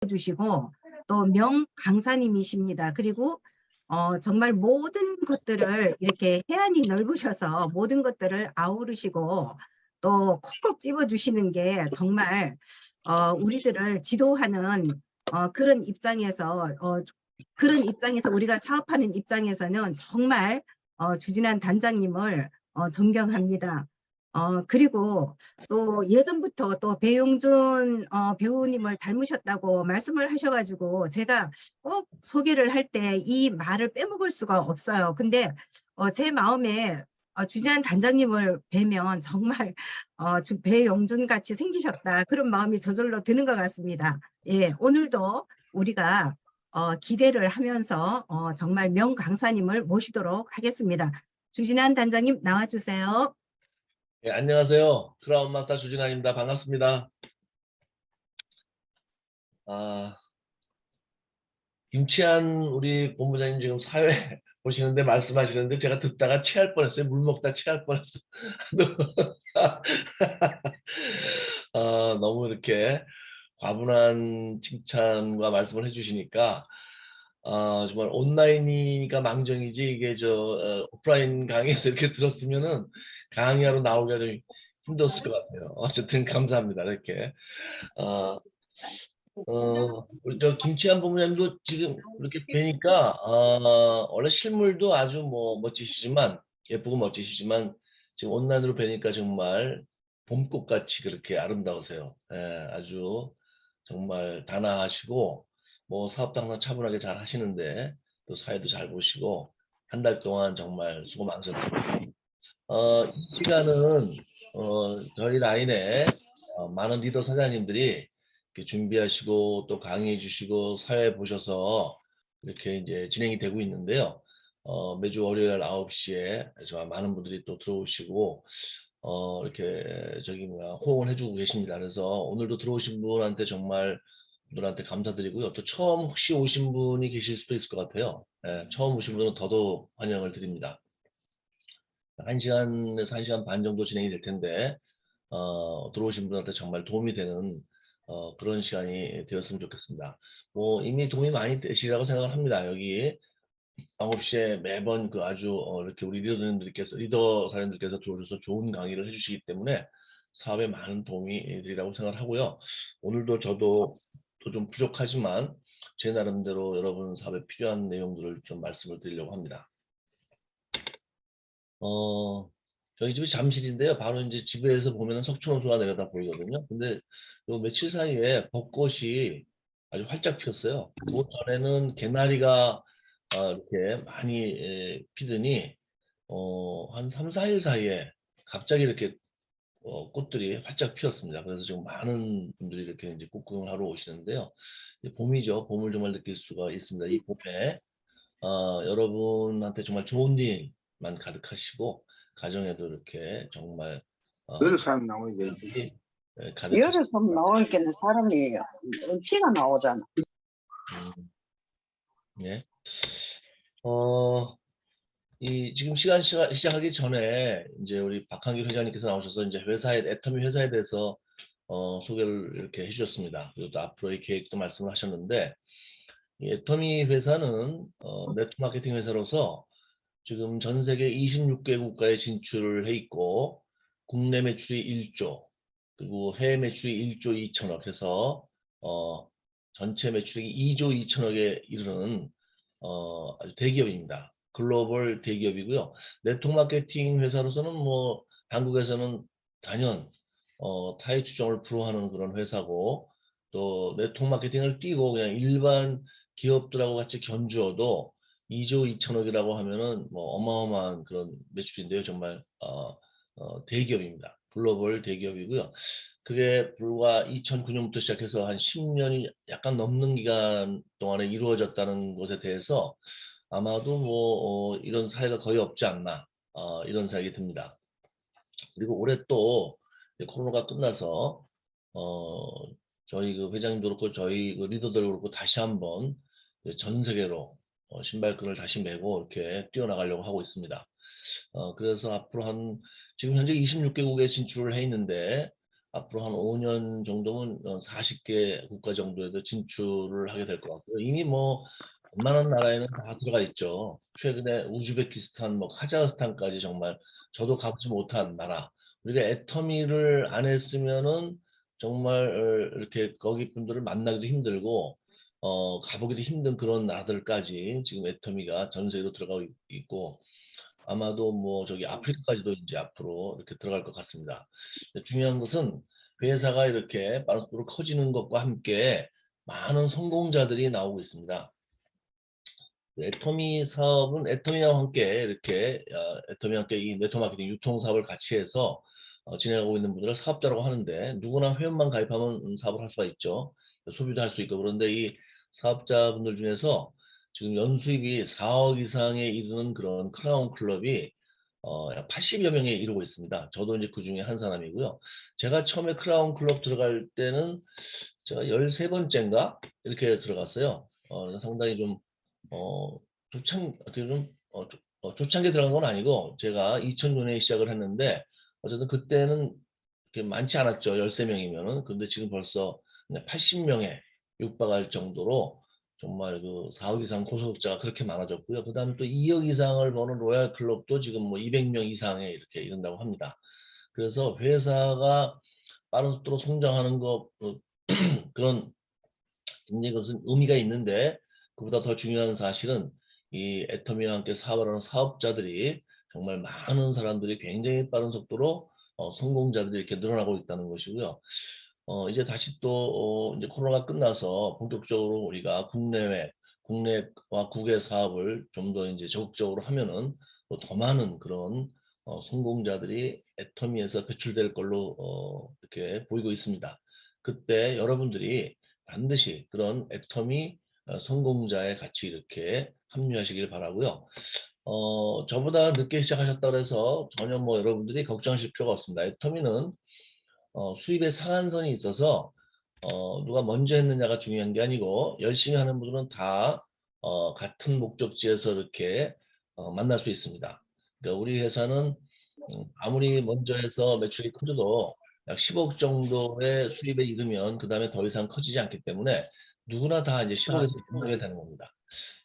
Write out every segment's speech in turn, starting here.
주시고 또 명 강사님이십니다. 그리고 정말 모든 것들을 이렇게 해안이 넓으셔서 모든 것들을 아우르시고 또 콕콕 집어주시는 게 정말 우리들을 지도하는 그런 입장에서 우리가 사업하는 입장에서는 정말 주진환 단장님을 존경합니다. 그리고 또 예전부터 또 배용준 배우님을 닮으셨다고 말씀을 하셔가지고 제가 꼭 소개를 할 때 이 말을 빼먹을 수가 없어요. 근데 제 마음에 주진환 단장님을 뵈면 정말 배용준 같이 생기셨다 그런 마음이 저절로 드는 것 같습니다. 예, 오늘도 우리가 기대를 하면서 정말 명 강사님을 모시도록 하겠습니다. 주진환 단장님 나와주세요. 네, 안녕하세요. 크라운 마스터 주진환입니다. 반갑습니다. 김치한 우리 본부장님 지금 사회 보시는데 말씀하시는데 제가 듣다가 체할 뻔했어요. 물 먹다 체할 뻔했어요. 너무 이렇게 과분한 칭찬과 말씀을 해주시니까 정말 온라인이니까 망정이지 이게 오프라인 강의에서 이렇게 들었으면은 강의하러 나오기가 좀 힘들었을 것 같아요. 어쨌든 감사합니다. 이렇게 우리 김치한 본부장님도 지금 이렇게 뵈니까 원래 실물도 아주 멋지시지만 예쁘고 멋지시지만 지금 온라인으로 뵈니까 정말 봄꽃같이 그렇게 아름다우세요. 예, 아주 정말 단아하시고 사업도 항상 차분하게 잘 하시는데 또 사회도 잘 보시고 한 달 동안 정말 수고 많으셨습니다. 이 시간은 저희 라인에 많은 리더 사장님들이 이렇게 준비하시고 또 강의해 주시고 사회 보셔서 이렇게 이제 진행이 되고 있는데요. 매주 월요일 9시에 정말 많은 분들이 또 들어오시고 이렇게 호응을 해주고 계십니다. 그래서 오늘도 들어오신 분한테 정말 분들한테 감사드리고요. 또 처음 혹시 오신 분이 계실 수도 있을 것 같아요. 예, 처음 오신 분은 더더욱 환영을 드립니다. 1시간에서 1시간 반 정도 진행이 될 텐데 들어오신 분한테 정말 도움이 되는 그런 시간이 되었으면 좋겠습니다. 이미 도움이 많이 되시라고 생각을 합니다. 여기 9시에 매번 아주 이렇게 우리 리더 사장님들께서 들어오셔서 좋은 강의를 해주시기 때문에 사업에 많은 도움이 되리라고 생각을 하고요. 오늘도 저도 또 좀 부족하지만 제 나름대로 여러분 사업에 필요한 내용들을 좀 말씀을 드리려고 합니다. 저희 집이 잠실인데요. 바로 이제 집에서 보면은 석촌호수가 내려다 보이거든요. 근데 요 며칠 사이에 벚꽃이 아주 활짝 피었어요. 그 전에는 개나리가 이렇게 많이 피더니 한 3, 4일 사이에 갑자기 이렇게 꽃들이 활짝 피었습니다. 그래서 지금 많은 분들이 이렇게 이제 꽃 구경을 하러 오시는데요. 이제 봄이죠. 봄을 정말 느낄 수가 있습니다. 이 봄에 여러분한테 정말 좋은 일만 가득하시고 가정에도 이렇게 정말 여러 사람 나오게 가득하시고 여러 사람 나오니까 사람이 티가 나오잖아. 예. 지금 시작하기 전에 이제 우리 박한규 회장님께서 나오셔서 이제 애터미 회사에 대해서 소개를 이렇게 해주셨습니다. 그리고 또 앞으로의 계획도 말씀을 하셨는데 이 애터미 회사는 네트워크 마케팅 회사로서 지금 전 세계 26개 국가에 진출을 해 있고 국내 매출이 1조 그리고 해외 매출이 1조 2천억 해서 전체 매출이 2조 2천억에 이르는 아주 대기업입니다. 글로벌 대기업이고요. 네트워크 마케팅 회사로서는 한국에서는 단연 타의 추종을 불허하는 그런 회사고 또 네트워크 마케팅을 띄고 그냥 일반 기업들하고 같이 견주어도 2조 2천억이라고 하면은 어마어마한 그런 매출인데요. 정말 대기업입니다. 글로벌 대기업이고요. 그게 불과 2009년부터 시작해서 한 10년이 약간 넘는 기간 동안에 이루어졌다는 것에 대해서 아마도 이런 사례가 거의 없지 않나 이런 생각이 듭니다. 그리고 올해 또 코로나가 끝나서 저희 회장님도 그렇고 저희 리더들 그렇고 다시 한번 전 세계로 신발끈을 다시 메고 이렇게 뛰어나가려고 하고 있습니다. 그래서 앞으로 지금 현재 26개국에 진출을 해 있는데 앞으로 한 5년 정도면 40개 국가 정도에도 진출을 하게 될 것 같고요. 이미 뭐 웬만한 나라에는 다 들어가 있죠. 최근에 우즈베키스탄, 뭐 카자흐스탄까지 정말 저도 가보지 못한 나라. 우리가 애터미를 안 했으면은 정말 이렇게 거기 분들을 만나기도 힘들고 가보기도 힘든 그런 나라들까지 지금 애터미가 전 세계로 들어가고 있고 아마도 뭐 저기 아프리카까지도 이제 앞으로 이렇게 들어갈 것 같습니다. 근데 중요한 것은 회사가 이렇게 빠른 속도로 커지는 것과 함께 많은 성공자들이 나오고 있습니다. 애터미 사업은 애터미와 함께 이렇게 애터미와 함께 이 네트워크 마케팅 유통 사업을 같이 해서 진행하고 있는 분들을 사업자라고 하는데 누구나 회원만 가입하면 사업을 할 수가 있죠. 소비도 할 수 있고 그런데 이 사업자분들 중에서 지금 연수입이 4억 이상에 이르는 그런 크라운 클럽이 약 80여 명에 이르고 있습니다. 저도 이제 그 중에 한 사람이고요. 제가 처음에 크라운 클럽 들어갈 때는 제가 13번째인가 이렇게 들어갔어요. 상당히 좀 어떻게 좀 초창기에 들어간 건 아니고 제가 2000년에 시작을 했는데 어쨌든 그때는 그렇게 많지 않았죠. 13명이면은. 근데 지금 벌써 80명에 육박할 정도로 정말 그 4억 이상 고소득자가 그렇게 많아졌고요. 그다음에 또 2억 이상을 버는 로얄 클럽도 지금 뭐 200명 이상에 이렇게 이른다고 합니다. 그래서 회사가 빠른 속도로 성장하는 것 그런 굉장히 그것은 의미가 있는데 그보다 더 중요한 사실은 이 애터미와 함께 사업을 하는 사업자들이 정말 많은 사람들이 굉장히 빠른 속도로 성공자들이 이렇게 늘어나고 있다는 것이고요. 이제 다시 또 이제 코로나가 끝나서 본격적으로 우리가 국내와 국외 사업을 좀 더 이제 적극적으로 하면은 또 더 많은 그런 성공자들이 애터미에서 배출될 걸로 이렇게 보이고 있습니다. 그때 여러분들이 반드시 그런 애터미 성공자에 같이 이렇게 합류하시길 바라고요. 저보다 늦게 시작하셨다고 해서 전혀 뭐 여러분들이 걱정하실 필요가 없습니다. 애터미는 수입의 상한선이 있어서 누가 먼저 했느냐가 중요한 게 아니고 열심히 하는 분들은 다 같은 목적지에서 이렇게 만날 수 있습니다. 그러니까 우리 회사는 아무리 먼저 해서 매출이 커져도 약 10억 정도의 수입에 이르면 그 다음에 더 이상 커지지 않기 때문에 누구나 다 이제 10억에서 시작하게 되는 겁니다.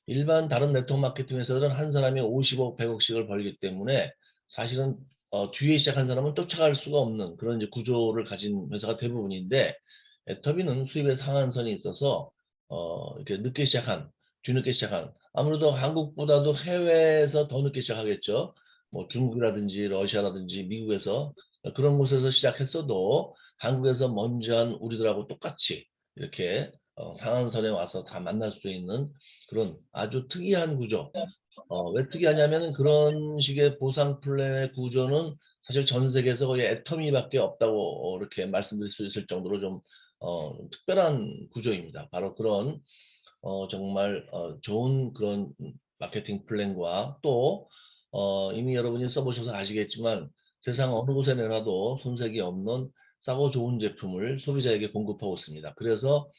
일반 다른 네트워크 마케팅 회사들은 한 사람이 50억, 100억씩을 벌기 때문에 사실은 뒤에 시작한 사람은 쫓아갈 수가 없는 그런 이제 구조를 가진 회사가 대부분인데 애터미는 수입의 상한선이 있어서 이렇게 늦게 시작한, 뒤늦게 시작한 아무래도 한국보다도 해외에서 더 늦게 시작하겠죠. 뭐 중국이라든지 러시아라든지 미국에서 그런 곳에서 시작했어도 한국에서 먼저 한 우리들하고 똑같이 이렇게 상한선에 와서 다 만날 수 있는 그런 아주 특이한 구조. 왜 특이하냐면은 그런 식의 보상 플랜의 구조는 사실 전 세계에서 거의 애터미밖에 없다고 이렇게 말씀드릴 수 있을 정도로 좀 특별한 구조입니다. 바로 그런 정말 좋은 그런 마케팅 플랜과 또 이미 여러분이 써보셔서 아시겠지만 세상 어느 곳에 내놔도 손색이 없는 싸고 좋은 제품을 소비자에게 공급하고 있습니다. 그래서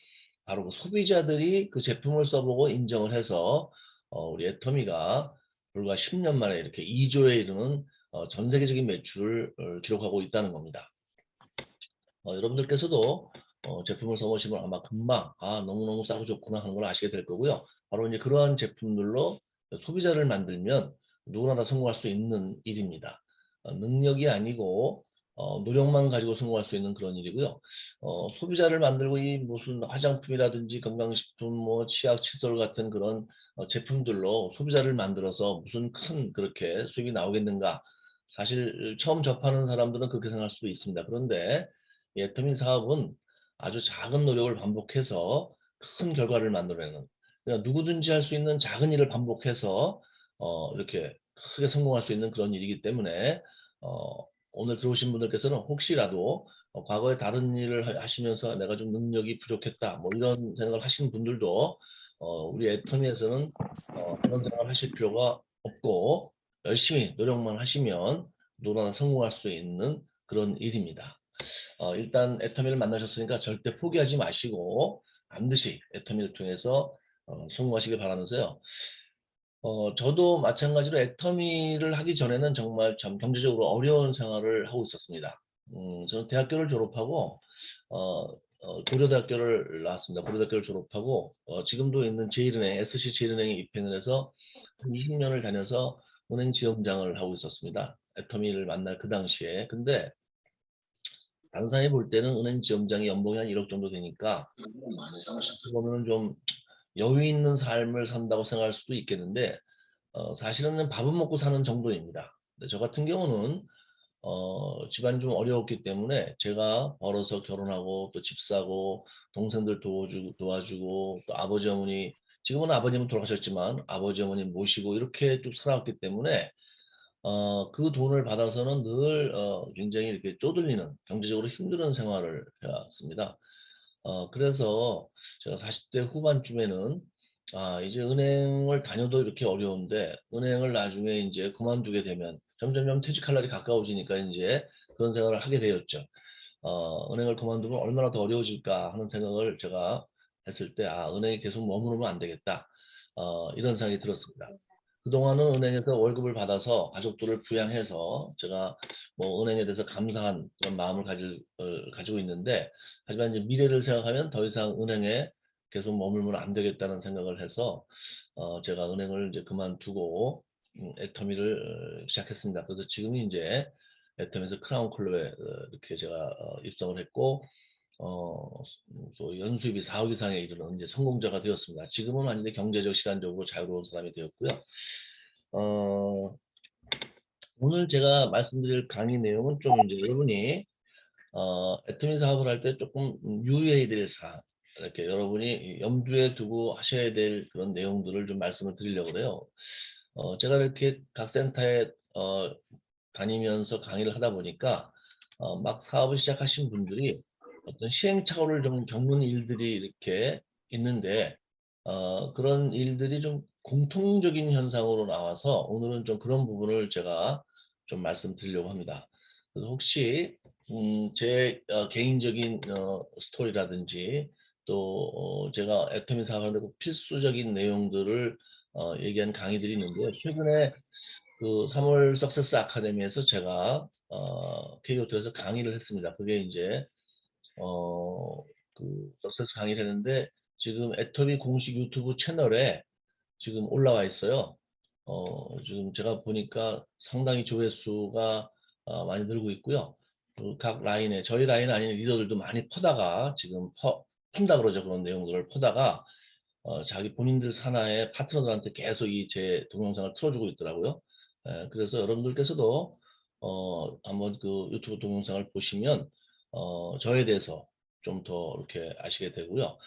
바로 그 소비자들이 그 제품을 써보고 인정을 해서 우리 애터미가 불과 10년 만에 이렇게 2조에 이르는 전 세계적인 매출을 기록하고 있다는 겁니다. 여러분들께서도 제품을 써보시면 아마 금방 너무너무 싸고 좋구나 하는 걸 아시게 될 거고요. 바로 이제 그러한 제품들로 소비자를 만들면 누구나 다 성공할 수 있는 일입니다. 능력이 아니고 노력만 가지고 성공할 수 있는 그런 일이고요. 소비자를 만들고 이 무슨 화장품이라든지 건강식품, 뭐 치약, 칫솔 같은 그런 제품들로 소비자를 만들어서 무슨 큰 그렇게 수익이 나오겠는가? 사실 처음 접하는 사람들은 그렇게 생각할 수도 있습니다. 그런데 애터미 사업은 아주 작은 노력을 반복해서 큰 결과를 만들어내는 그냥 누구든지 할 수 있는 작은 일을 반복해서 이렇게 크게 성공할 수 있는 그런 일이기 때문에 오늘 들어오신 분들께서는 혹시라도 과거에 다른 일을 하시면서 내가 좀 능력이 부족했다 뭐 이런 생각을 하시는 분들도 우리 애터미에서는 그런 생각을 하실 필요가 없고 열심히 노력만 하시면 누구나 성공할 수 있는 그런 일입니다. 일단 애터미를 만나셨으니까 절대 포기하지 마시고 반드시 애터미를 통해서 성공하시길 바라면서요. 저도 마찬가지로 애터미를 하기 전에는 정말 참 경제적으로 어려운 생활을 하고 있었습니다. 저는 대학교를 졸업하고 고려대학교를 나왔습니다. 고려대학교를 졸업하고 지금도 있는 제일은행, SC 제일은행에 입행을 해서 한 20년을 다녀서 은행 지점장을 하고 있었습니다. 애터미를 만날 그 당시에. 근데 다른 사람이 볼 때는 은행 지점장이 연봉이 한 1억 정도 되니까 그거는 좀 여유 있는 삶을 산다고 생각할 수도 있겠는데 사실은 밥은 먹고 사는 정도입니다. 근데 저 같은 경우는 집안이 좀 어려웠기 때문에 제가 벌어서 결혼하고 또 집 사고 동생들 도와주고 또 아버지 어머니 지금은 아버님은 돌아가셨지만 아버지 어머니 모시고 이렇게 쭉 살아왔기 때문에 그 돈을 받아서는 늘 굉장히 이렇게 쪼들리는 경제적으로 힘든 생활을 해왔습니다. 그래서 제가 40대 후반쯤에는 이제 은행을 다녀도 이렇게 어려운데 은행을 나중에 이제 그만두게 되면 점점점 퇴직할 날이 가까워지니까 이제 그런 생각을 하게 되었죠. 은행을 그만두면 얼마나 더 어려워질까 하는 생각을 제가 했을 때 은행에 계속 머무르면 안 되겠다. 이런 생각이 들었습니다. 그동안은 은행에서 월급을 받아서 가족들을 부양해서 제가 뭐 은행에 대해서 감사한 그런 마음을 가지고 있는데 하지만 이제 미래를 생각하면 더 이상 은행에 계속 머물면 안 되겠다는 생각을 해서 제가 은행을 이제 그만두고 애터미를 시작했습니다. 그래서 지금이 이제 애터미에서 크라운 클럽에 이렇게 제가 입성을 했고 또 연수입이 4억 이상에 이르는 이제 성공자가 되었습니다. 지금은 완전히 경제적 시간적으로 자유로운 사람이 되었고요. 오늘 제가 말씀드릴 강의 내용은 좀 이제 여러분이 애터미 사업을 할 때 조금 유의해야 될 사항, 이렇게 여러분이 염두에 두고 하셔야 될 그런 내용들을 좀 말씀을 드리려고 그래요. 제가 이렇게 각 센터에 다니면서 강의를 하다 보니까 막 사업을 시작하신 분들이 어떤 시행착오를 좀 겪는 일들이 이렇게 있는데 그런 일들이 좀 공통적인 현상으로 나와서 오늘은 좀 그런 부분을 제가 좀 말씀드리려고 합니다. 그래서 혹시 제 개인적인 스토리라든지 또 제가 애터미 사업하는데 꼭 필수적인 내용들을 얘기한 강의들이 있는데요. 최근에 그 3월 석세스 아카데미에서 제가 K교토에서 강의를 했습니다. 그게 이제 그 석세스 강의를 했는데 지금 애터미 공식 유튜브 채널에 지금 올라와 있어요. 지금 제가 보니까 상당히 조회수가 많이 늘고 있고요. 각 라인에 저희 라인 아닌 리더들도 많이 퍼다가 지금 푼다 그러죠. 그런 내용들을 퍼다가 자기 본인들 산하의 파트너들한테 계속 이 제 동영상을 틀어주고 있더라고요. 그래서 여러분들께서도 한번 그 유튜브 동영상을 보시면 저에 대해서 좀 더 이렇게 아시게 되고요.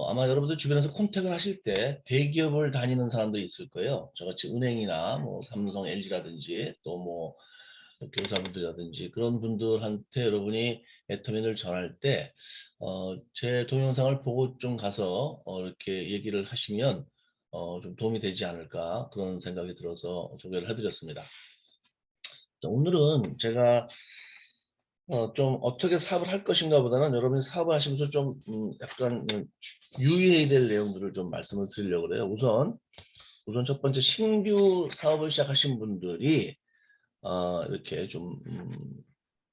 아마 여러분들 주변에서 컨택을 하실 때 대기업을 다니는 사람들이 있을 거예요. 저같이 은행이나 뭐 삼성, LG라든지 또 뭐 교사분들이라든지 그런 분들한테 여러분이 애터미를 전할 때 제 동영상을 보고 좀 가서 이렇게 얘기를 하시면 좀 도움이 되지 않을까 그런 생각이 들어서 소개를 해드렸습니다. 자, 오늘은 제가 좀 어떻게 사업을 할 것인가 보다는 여러분이 사업을 하시면서 좀 약간 유의해야 될 내용들을 좀 말씀을 드리려고 그래요. 우선 첫 번째 신규 사업을 시작하신 분들이 이렇게 좀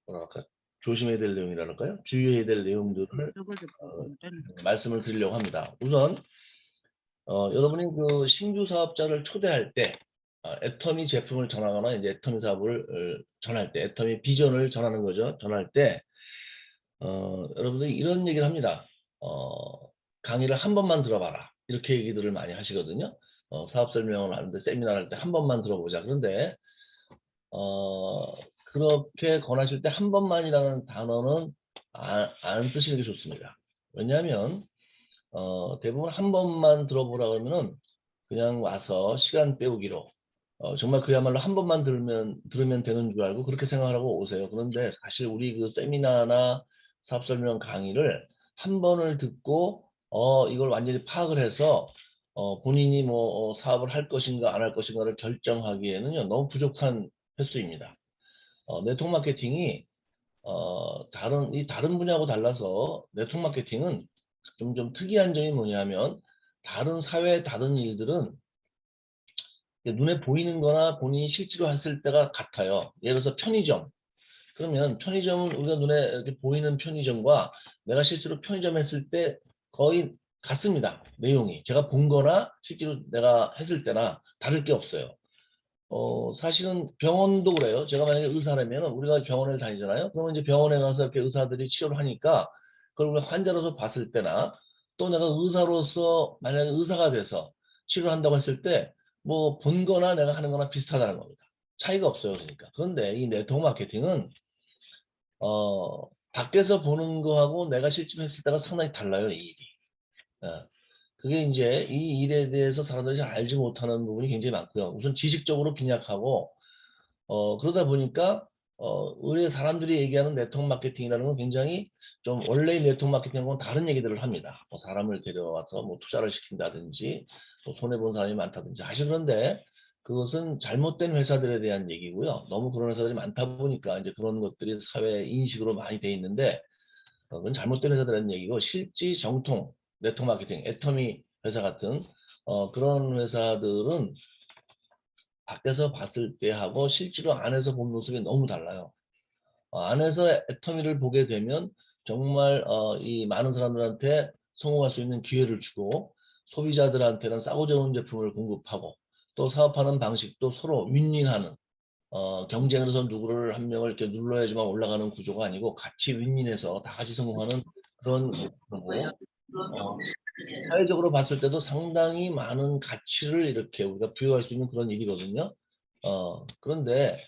뭐랄까 조심해야 될 내용이랄까요? 주의해야 될 내용들을 말씀을 드리려고 합니다. 우선 여러분이 그 신규 사업자를 초대할 때 애터미 제품을 전하거나 이제 애터미 사업을 전할 때 애터미 비전을 전하는 거죠. 전할 때 여러분들이 이런 얘기를 합니다. 강의를 한 번만 들어봐라. 이렇게 얘기들을 많이 하시거든요. 사업 설명을 하는데 세미나를 할 때 한 번만 들어보자. 그런데 그렇게 권하실 때 한 번만이라는 단어는 안 쓰시는 게 좋습니다. 왜냐하면 대부분 한 번만 들어보라 그러면은 그냥 와서 시간 때우기로 정말 그야말로 한 번만 들으면 되는 줄 알고 그렇게 생각하고 오세요. 그런데 사실 우리 그 세미나나 사업 설명 강의를 한 번을 듣고 이걸 완전히 파악을 해서 본인이 뭐 사업을 할 것인가 안 할 것인가를 결정하기에는요 너무 부족한 횟수입니다. 네트워크 마케팅이 다른 분야하고 달라서 네트워크 마케팅은 좀 특이한 점이 뭐냐면 다른 사회 다른 일들은 눈에 보이는 거나 본인이 실제로 했을 때가 같아요. 예를 들어서 편의점. 그러면 편의점은 우리가 눈에 이렇게 보이는 편의점과 내가 실제로 편의점 했을 때 거의 같습니다. 내용이. 제가 본 거나 실제로 내가 했을 때나 다를 게 없어요. 사실은 병원도 그래요. 제가 만약에 의사라면 우리가 병원에 다니잖아요. 그러면 이제 병원에 가서 이렇게 의사들이 치료를 하니까 그걸 우리가 환자로서 봤을 때나 또 내가 의사로서 만약에 의사가 돼서 치료를 한다고 했을 때 뭐 본 거나 내가 하는 거나 비슷하다는 겁니다. 차이가 없어요. 그러니까. 그런데 이 네트워크 마케팅은 밖에서 보는 거하고 내가 실제로 했을 때가 상당히 달라요, 이 일이. 어, 그게 이제 이 일에 대해서 사람들이 잘 알지 못하는 부분이 굉장히 많고요. 우선 지식적으로 빈약하고, 그러다 보니까, 우리 사람들이 얘기하는 네트워크 마케팅이라는 건 굉장히 좀 원래의 네트워크 마케팅하고는 다른 얘기들을 합니다. 뭐 사람을 데려와서 뭐 투자를 시킨다든지, 또 손해본 사람이 많다든지. 사실 그런데 그것은 잘못된 회사들에 대한 얘기고요. 너무 그런 회사들이 많다 보니까 이제 그런 것들이 사회 인식으로 많이 돼 있는데, 그건 잘못된 회사들은 얘기고 실제 정통 네트워크 마케팅, 애터미 회사 같은 그런 회사들은 밖에서 봤을 때 하고 실제로 안에서 본 모습이 너무 달라요. 안에서 애터미를 보게 되면 정말 이 많은 사람들한테 성공할 수 있는 기회를 주고 소비자들한테는 싸고 좋은 제품을 공급하고 또 사업하는 방식도 서로 윈윈하는 경쟁을 해서 누구를 한 명을 이렇게 눌러야지만 올라가는 구조가 아니고 같이 윈윈해서 다 같이 성공하는 그런 구조고 사회적으로 봤을 때도 상당히 많은 가치를 이렇게 우리가 부여할 수 있는 그런 일이거든요. 그런데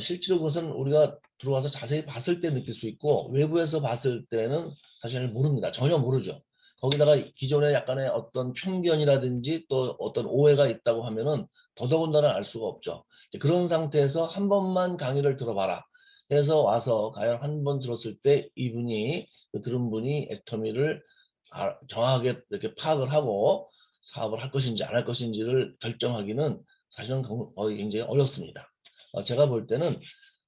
실제로 그것은 우리가 들어와서 자세히 봤을 때 느낄 수 있고 외부에서 봤을 때는 사실 모릅니다. 전혀 모르죠. 거기다가 기존에 약간의 어떤 편견이라든지 또 어떤 오해가 있다고 하면은 더더군다나 알 수가 없죠. 그런 상태에서 한 번만 강의를 들어봐라 해서 와서 과연 한 번 들었을 때 이분이 그 들은 분이 애터미를 정확하게 이렇게 파악을 하고 사업을 할 것인지 안 할 것인지를 결정하기는 사실은 거의 굉장히 어렵습니다. 제가 볼 때는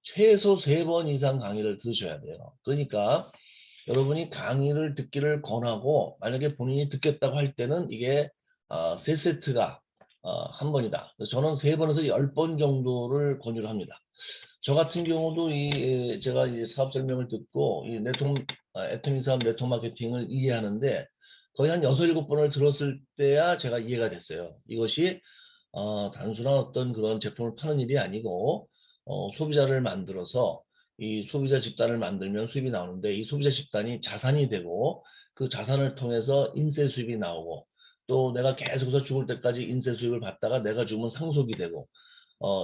최소 3번 이상 강의를 들으셔야 돼요. 그러니까 여러분이 강의를 듣기를 권하고 만약에 본인이 듣겠다고 할 때는 이게 3세트가 한 번이다. 그래서 저는 3번에서 10번 정도를 권유를 합니다. 저 같은 경우도 제가 이 사업 설명을 듣고 이 애터미 사업 네트워크 마케팅을 이해하는데 거의 한 6, 7번을 들었을 때야 제가 이해가 됐어요. 이것이 단순한 어떤 그런 제품을 파는 일이 아니고 소비자를 만들어서 이 소비자 집단을 만들면 수입이 나오는데 이 소비자 집단이 자산이 되고 그 자산을 통해서 인세 수입이 나오고 또 내가 계속해서 죽을 때까지 인세 수입을 받다가 내가 죽으면 상속이 되고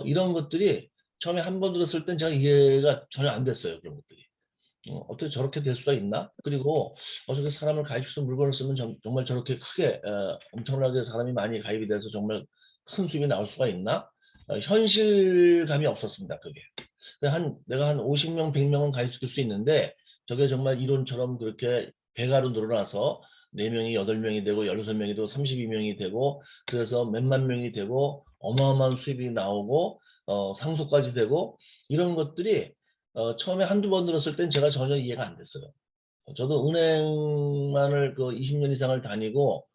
이런 것들이 처음에 한 번 들었을 땐 제가 이해가 전혀 안 됐어요. 그런 것들이. 어떻게 저렇게 될 수가 있나? 그리고 어떻게 사람을 가입해서 물건을 쓰면 정말 저렇게 크게 엄청나게 사람이 많이 가입이 돼서 정말 큰 수입이 나올 수가 있나? 현실감이 없었습니다. 그게. 내가 한 50명, 100명은 가입시킬 수 있는데 저게 정말 이론처럼 그렇게 배가로 늘어나서 4명이 8명이 되고 16명이 되고 32명이 되고 그래서 몇만 명이 되고 어마어마한 수입이 나오고 상속까지 되고 이런 것들이 처음에 한두 번 들었을 땐 제가 전혀 이해가 안 됐어요. 저도 은행만을 그 20년 이상을 다니고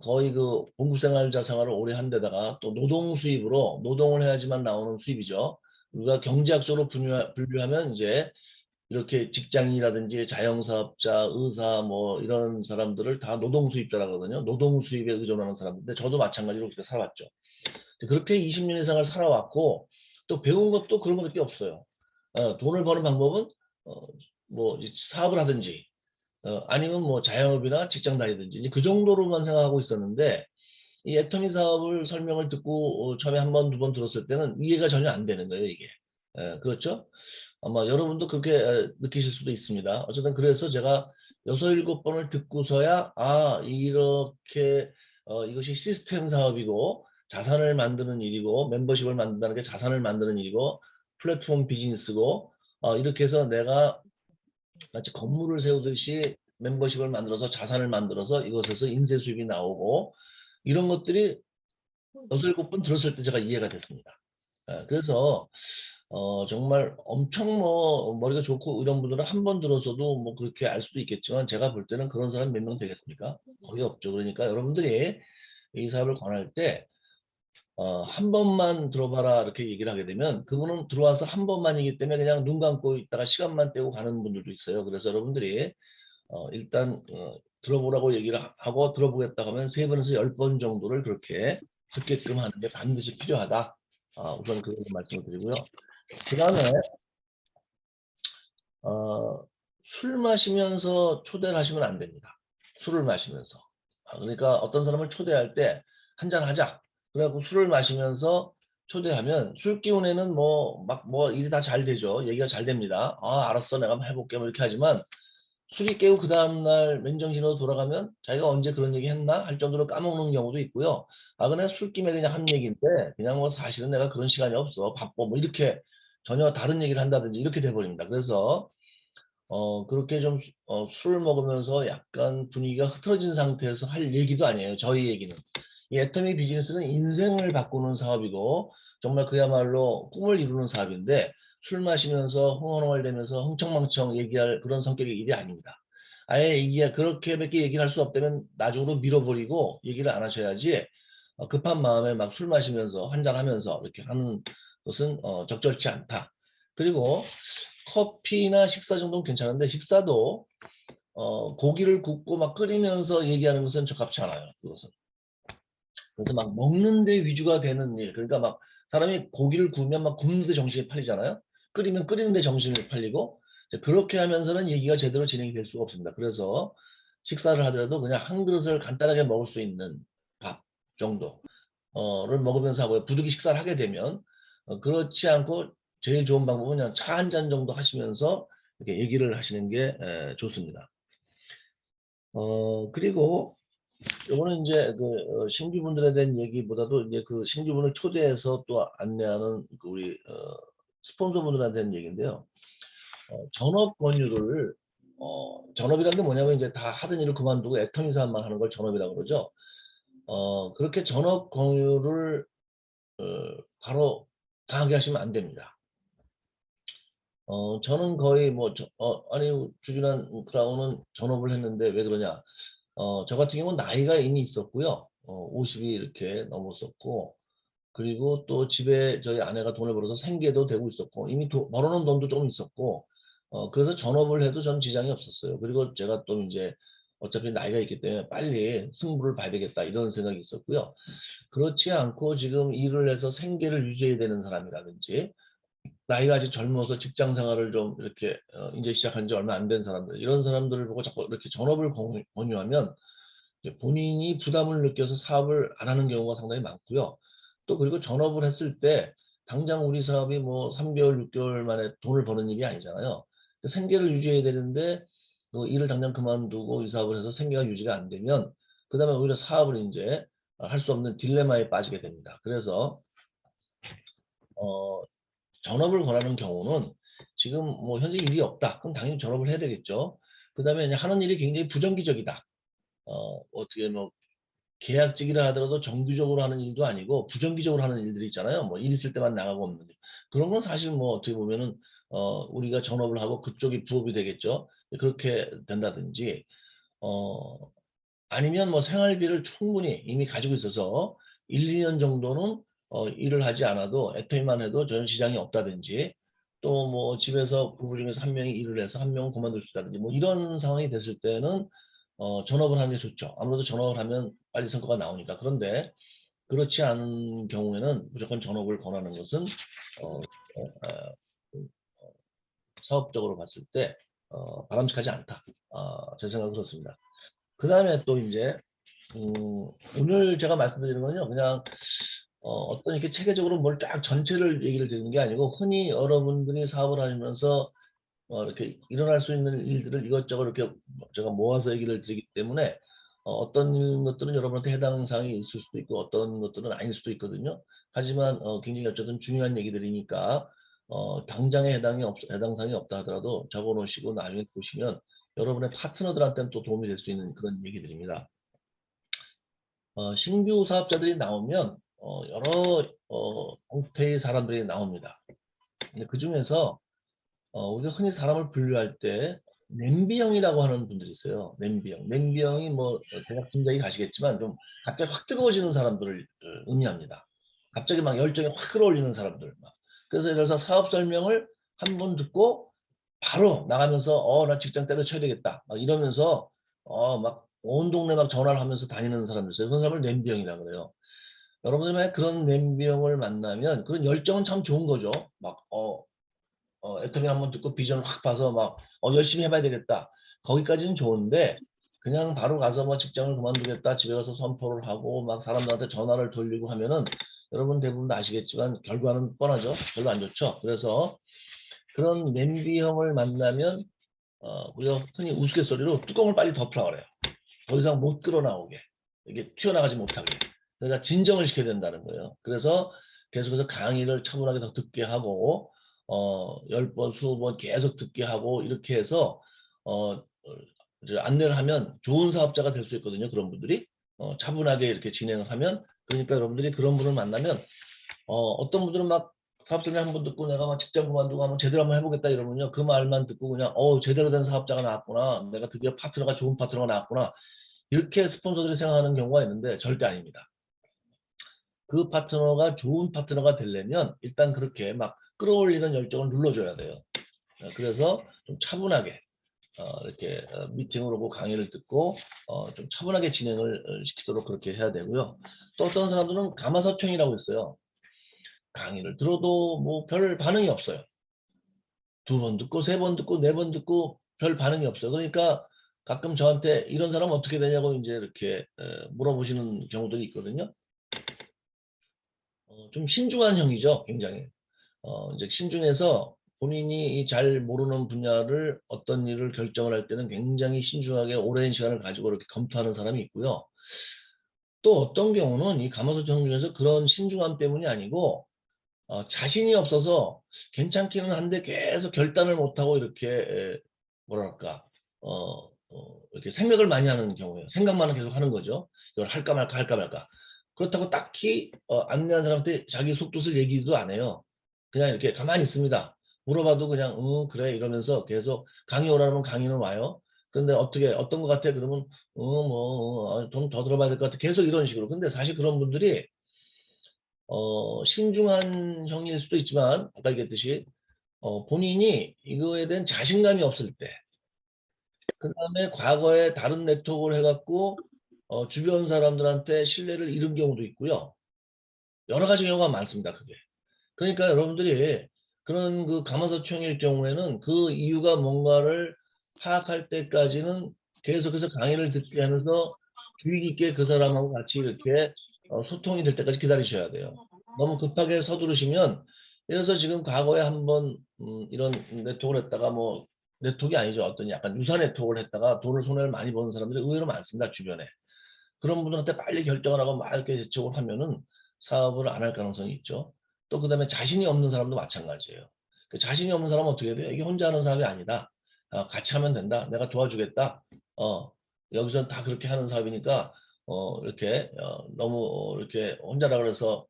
거의 그 봉급생활자 생활을 오래 한 데다가 또 노동 수입으로 노동을 해야지만 나오는 수입이죠. 우리가 경제학적으로 분류하면 이제 이렇게 직장인이라든지 자영사업자, 의사 뭐 이런 사람들을 다 노동 수입자라거든요. 노동 수입에 의존하는 사람인데 저도 마찬가지로 그렇게 살아왔죠. 그렇게 20년 이상을 살아왔고 또 배운 것도 그런 것밖에 없어요. 돈을 버는 방법은 어, 뭐 사업을 하든지 아니면 뭐 자영업이나 직장 다니든지 이제 그 정도로만 생각하고 있었는데 이 애터미 사업을 설명을 듣고 처음에 한 번, 두 번 들었을 때는 이해가 전혀 안 되는 거예요, 이게. 그렇죠? 아마 여러분도 그렇게 느끼실 수도 있습니다. 어쨌든 그래서 제가 6, 7번을 듣고서야 이렇게 이것이 시스템 사업이고 자산을 만드는 일이고 멤버십을 만든다는 게 자산을 만드는 일이고 플랫폼 비즈니스고 이렇게 해서 내가 마치 건물을 세우듯이 멤버십을 만들어서 자산을 만들어서 이것에서 인쇄 수입이 나오고 이런 것들이 6, 7번 들었을 때 제가 이해가 됐습니다. 그래서 정말 엄청 뭐 머리가 좋고 이런 분들은 한 번 들어서도 뭐 그렇게 알 수도 있겠지만 제가 볼 때는 그런 사람 몇 명 되겠습니까? 거의 없죠. 그러니까 여러분들이 이 사업을 권할 때 한 번만 들어봐라 이렇게 얘기를 하게 되면 그분은 들어와서 한 번만이기 때문에 그냥 눈 감고 있다가 시간만 때우고 가는 분들도 있어요. 그래서 여러분들이 일단 들어보라고 얘기를 하고 들어보겠다 하면 3번에서 10번 정도를 그렇게 듣게끔 하는 게 반드시 필요하다. 우선 그걸 말씀을 드리고요. 그 다음에 술 마시면서 초대를 하시면 안 됩니다. 술을 마시면서. 그러니까 어떤 사람을 초대할 때 한잔 하자. 그래갖고 술을 마시면서 초대하면 술 기운에는 뭐 일이 다 잘 되죠. 얘기가 잘 됩니다. 알았어. 내가 한번 해볼게. 뭐 이렇게 하지만 술이 깨고 그 다음날 맨정신으로 돌아가면 자기가 언제 그런 얘기 했나 할 정도로 까먹는 경우도 있고요. 그냥 술김에 그냥 한 얘기인데 그냥 뭐 사실은 내가 그런 시간이 없어. 바빠. 뭐 이렇게 전혀 다른 얘기를 한다든지 이렇게 돼버립니다. 그래서 그렇게 좀 술을 먹으면서 약간 분위기가 흐트러진 상태에서 할 얘기도 아니에요. 저희 얘기는. 이 애터미 비즈니스는 인생을 바꾸는 사업이고 정말 그야말로 꿈을 이루는 사업인데 술 마시면서 흥얼흥얼대면서 흥청망청 얘기할 그런 성격의 일이 아닙니다. 아예 그렇게밖에 얘기를 할 수 없다면 나중으로 밀어버리고 얘기를 안 하셔야지 급한 마음에 막 술 마시면서 한잔하면서 이렇게 하는 것은 적절치 않다. 그리고 커피나 식사 정도는 괜찮은데 식사도 고기를 굽고 막 끓이면서 얘기하는 것은 적합치 않아요. 그것은. 그래서 막 먹는데 위주가 되는 일. 그러니까 막 사람이 고기를 구우면 막 굽는데 정신이 팔리잖아요. 끓이면 끓이는데 정신이 팔리고 이제 그렇게 하면서는 얘기가 제대로 진행이 될 수가 없습니다. 그래서 식사를 하더라도 그냥 한 그릇을 간단하게 먹을 수 있는 밥 정도를 먹으면서 하고요. 부득이 식사를 하게 되면 그렇지 않고 제일 좋은 방법은 그냥 차 한 잔 정도 하시면서 이렇게 얘기를 하시는 게 좋습니다. 그리고 요거는 이제 신규분들에 대한 얘기보다도 이제 그 신규분을 초대해서 또 안내하는 그 우리 스폰서분들한테 대한 얘기인데요. 전업 권유를 전업이라는 게 뭐냐면 이제 다 하던 일을 그만두고 애터미 사업만 하는 걸 전업이라고 그러죠. 그렇게 전업 권유를 바로 강하게 하시면 안 됩니다. 저는 거의 아니 주진환 크라운은 전업을 했는데 왜 그러냐? 저 같은 경우는 나이가 이미 있었고요. 50이 이렇게 넘었었고, 그리고 또 집에 저희 아내가 돈을 벌어서 생계도 되고 있었고, 이미 벌어놓은 돈도 조금 있었고, 그래서 전업을 해도 전 지장이 없었어요. 그리고 제가 또 이제 어차피 나이가 있기 때문에 빨리 승부를 봐야 되겠다 이런 생각이 있었고요. 그렇지 않고 지금 일을 해서 생계를 유지해야 되는 사람이라든지, 나이가 아직 젊어서 직장 생활을 좀 이렇게 이제 시작한 지 얼마 안 된 사람들, 이런 사람들을 보고 자꾸 이렇게 전업을 권유하면 이제 본인이 부담을 느껴서 사업을 안 하는 경우가 상당히 많고요. 또 그리고 전업을 했을 때 당장 우리 사업이 뭐 3개월, 6개월 만에 돈을 버는 일이 아니잖아요. 생계를 유지해야 되는데 일을 당장 그만두고 이 사업을 해서 생계가 유지가 안 되면 그다음에 오히려 사업을 이제 할 수 없는 딜레마에 빠지게 됩니다. 그래서 어, 전업을 권하는 경우는 지금 뭐 현재 일이 없다. 그럼 당연히 전업을 해야 되겠죠. 그다음에 이제 하는 일이 굉장히 부정기적이다. 어떻게 뭐 계약직이라 하더라도 정규적으로 하는 일도 아니고 부정기적으로 하는 일들이 있잖아요. 뭐 일 있을 때만 나가고 없는 일. 그런 건 사실 뭐 어떻게 보면은 우리가 전업을 하고 그쪽이 부업이 되겠죠. 그렇게 된다든지 아니면 뭐 생활비를 충분히 이미 가지고 있어서 1, 2년 정도는 일을 하지 않아도 애터미만 해도 전혀 지장이 없다든지 또 뭐 집에서 부부 중에서 한 명이 일을 해서 한 명은 그만둘 수 있다든지 뭐 이런 상황이 됐을 때는 전업을 하는 게 좋죠. 아무래도 전업을 하면 빨리 성과가 나오니까. 그런데 그렇지 않은 경우에는 무조건 전업을 권하는 것은 어, 사업적으로 봤을 때 바람직하지 않다. 제 생각은 그렇습니다. 그 다음에 또 이제 오늘 제가 말씀드리는 건요, 그냥 어떤 이렇게 체계적으로 뭘 쫙 전체를 얘기를 드리는 게 아니고 흔히 여러분들이 사업을 하시면서 이렇게 일어날 수 있는 일들을 이것저것 이렇게 제가 모아서 얘기를 드리기 때문에 어떤 것들은 여러분한테 해당 사항이 있을 수도 있고 어떤 것들은 아닐 수도 있거든요. 하지만 굉장히 어쨌든 중요한 얘기들이니까 당장에 해당 사항이 없다 하더라도 적어 놓으시고 나중에 보시면 여러분의 파트너들한테는 또 도움이 될 수 있는 그런 얘기들입니다. 신규 사업자들이 나오면 여러 형태의 사람들이 나옵니다. 근데 그 중에서 우리가 흔히 사람을 분류할 때 냄비형이라고 하는 분들이 있어요. 냄비형. 냄비형이 뭐 대략 짐작이 가시겠지만 좀 갑자기 확 뜨거워지는 사람들을 의미합니다. 갑자기 막 열정이 확 끌어올리는 사람들. 막. 그래서 예를 들어서 사업 설명을 한 번 듣고 바로 나가면서 나 직장 때려쳐야 되겠다. 막 이러면서 막 온 동네 막 전화를 하면서 다니는 사람들 있어요. 그런 사람을 냄비형이라 그래요. 여러분들 만약 그런 냄비형을 만나면 그런 열정은 참 좋은 거죠. 막 애터미 한번 듣고 비전을 확 봐서 막 열심히 해봐야 되겠다. 거기까지는 좋은데 그냥 바로 가서 뭐 직장을 그만두겠다. 집에 가서 선포를 하고 막 사람들한테 전화를 돌리고 하면은 여러분 대부분 다 아시겠지만 결과는 뻔하죠. 별로 안 좋죠. 그래서 그런 냄비형을 만나면 우리가 흔히 우스갯소리로 뚜껑을 빨리 덮으라 그래요. 더 이상 못 끌어나오게. 이게 튀어나가지 못하게. 그러니까 진정을 시켜야 된다는 거예요. 그래서 계속해서 강의를 차분하게 더 듣게 하고 10번, 20번 계속 듣게 하고 이렇게 해서 이제 안내를 하면 좋은 사업자가 될 수 있거든요. 그런 분들이 차분하게 이렇게 진행을 하면 그러니까 여러분들이 그런 분을 만나면 어떤 분들은 막 사업 설명 한번 듣고 내가 막 직장 그만두고 한번 제대로 한번 해보겠다 이러면요. 그 말만 듣고 그냥 제대로 된 사업자가 나왔구나. 내가 드디어 파트너가 좋은 파트너가 나왔구나. 이렇게 스폰서들이 생각하는 경우가 있는데 절대 아닙니다. 그 파트너가 좋은 파트너가 되려면 일단 그렇게 막 끌어올리는 열정을 눌러줘야 돼요. 그래서 좀 차분하게 이렇게 미팅을 오고 강의를 듣고 좀 차분하게 진행을 시키도록 그렇게 해야 되고요. 또 어떤 사람들은 가마솥형이라고 있어요. 강의를 들어도 뭐 별 반응이 없어요. 2번 듣고 3번 듣고 4번 듣고 별 반응이 없어요. 그러니까 가끔 저한테 이런 사람 어떻게 되냐고 이제 이렇게 물어보시는 경우들이 있거든요. 좀 신중한 형이죠, 굉장히. 이제 신중해서 본인이 잘 모르는 분야를 어떤 일을 결정을 할 때는 굉장히 신중하게 오랜 시간을 가지고 이렇게 검토하는 사람이 있고요. 또 어떤 경우는 이 가마솥 형 중에서 그런 신중함 때문이 아니고 자신이 없어서 괜찮기는 한데 계속 결단을 못하고 이렇게 뭐랄까 이렇게 생각을 많이 하는 경우예요. 생각만 계속 하는 거죠. 이걸 할까 말까 할까 말까. 그렇다고 딱히 안내한 사람한테 자기 속뜻을 얘기도 안 해요. 그냥 이렇게 가만히 있습니다. 물어봐도 그냥 그래 이러면서 계속 강의 오라면 강의는 와요. 그런데 어떻게 어떤 것 같아? 그러면 좀 더 들어봐야 될 것 같아. 계속 이런 식으로. 근데 사실 그런 분들이 신중한 형일 수도 있지만 아까 얘기했듯이 본인이 이거에 대한 자신감이 없을 때 그다음에 과거에 다른 네트워크를 해갖고 주변 사람들한테 신뢰를 잃은 경우도 있고요. 여러 가지 경우가 많습니다. 그게. 그러니까 여러분들이 그런 그 가마솥형일 경우에는 그 이유가 뭔가를 파악할 때까지는 계속해서 강의를 듣게 하면서 주의 깊게 그 사람하고 같이 이렇게 소통이 될 때까지 기다리셔야 돼요. 너무 급하게 서두르시면 예를 들어서 지금 과거에 한번 이런 네트워크를 했다가 뭐 네트워크가 아니죠. 어떤 약간 유사 네트워크를 했다가 돈을 손해를 많이 버는 사람들이 의외로 많습니다. 주변에. 그런 분들한테 빨리 결정을 하고 막 이렇게 대책을 하면은 사업을 안 할 가능성이 있죠. 또 그다음에 자신이 없는 사람도 마찬가지예요. 그 자신이 없는 사람은 어떻게 해야 돼요? 이게 혼자 하는 사업이 아니다. 같이 하면 된다. 내가 도와주겠다. 여기서 다 그렇게 하는 사업이니까 이렇게 너무 이렇게 혼자라 그래서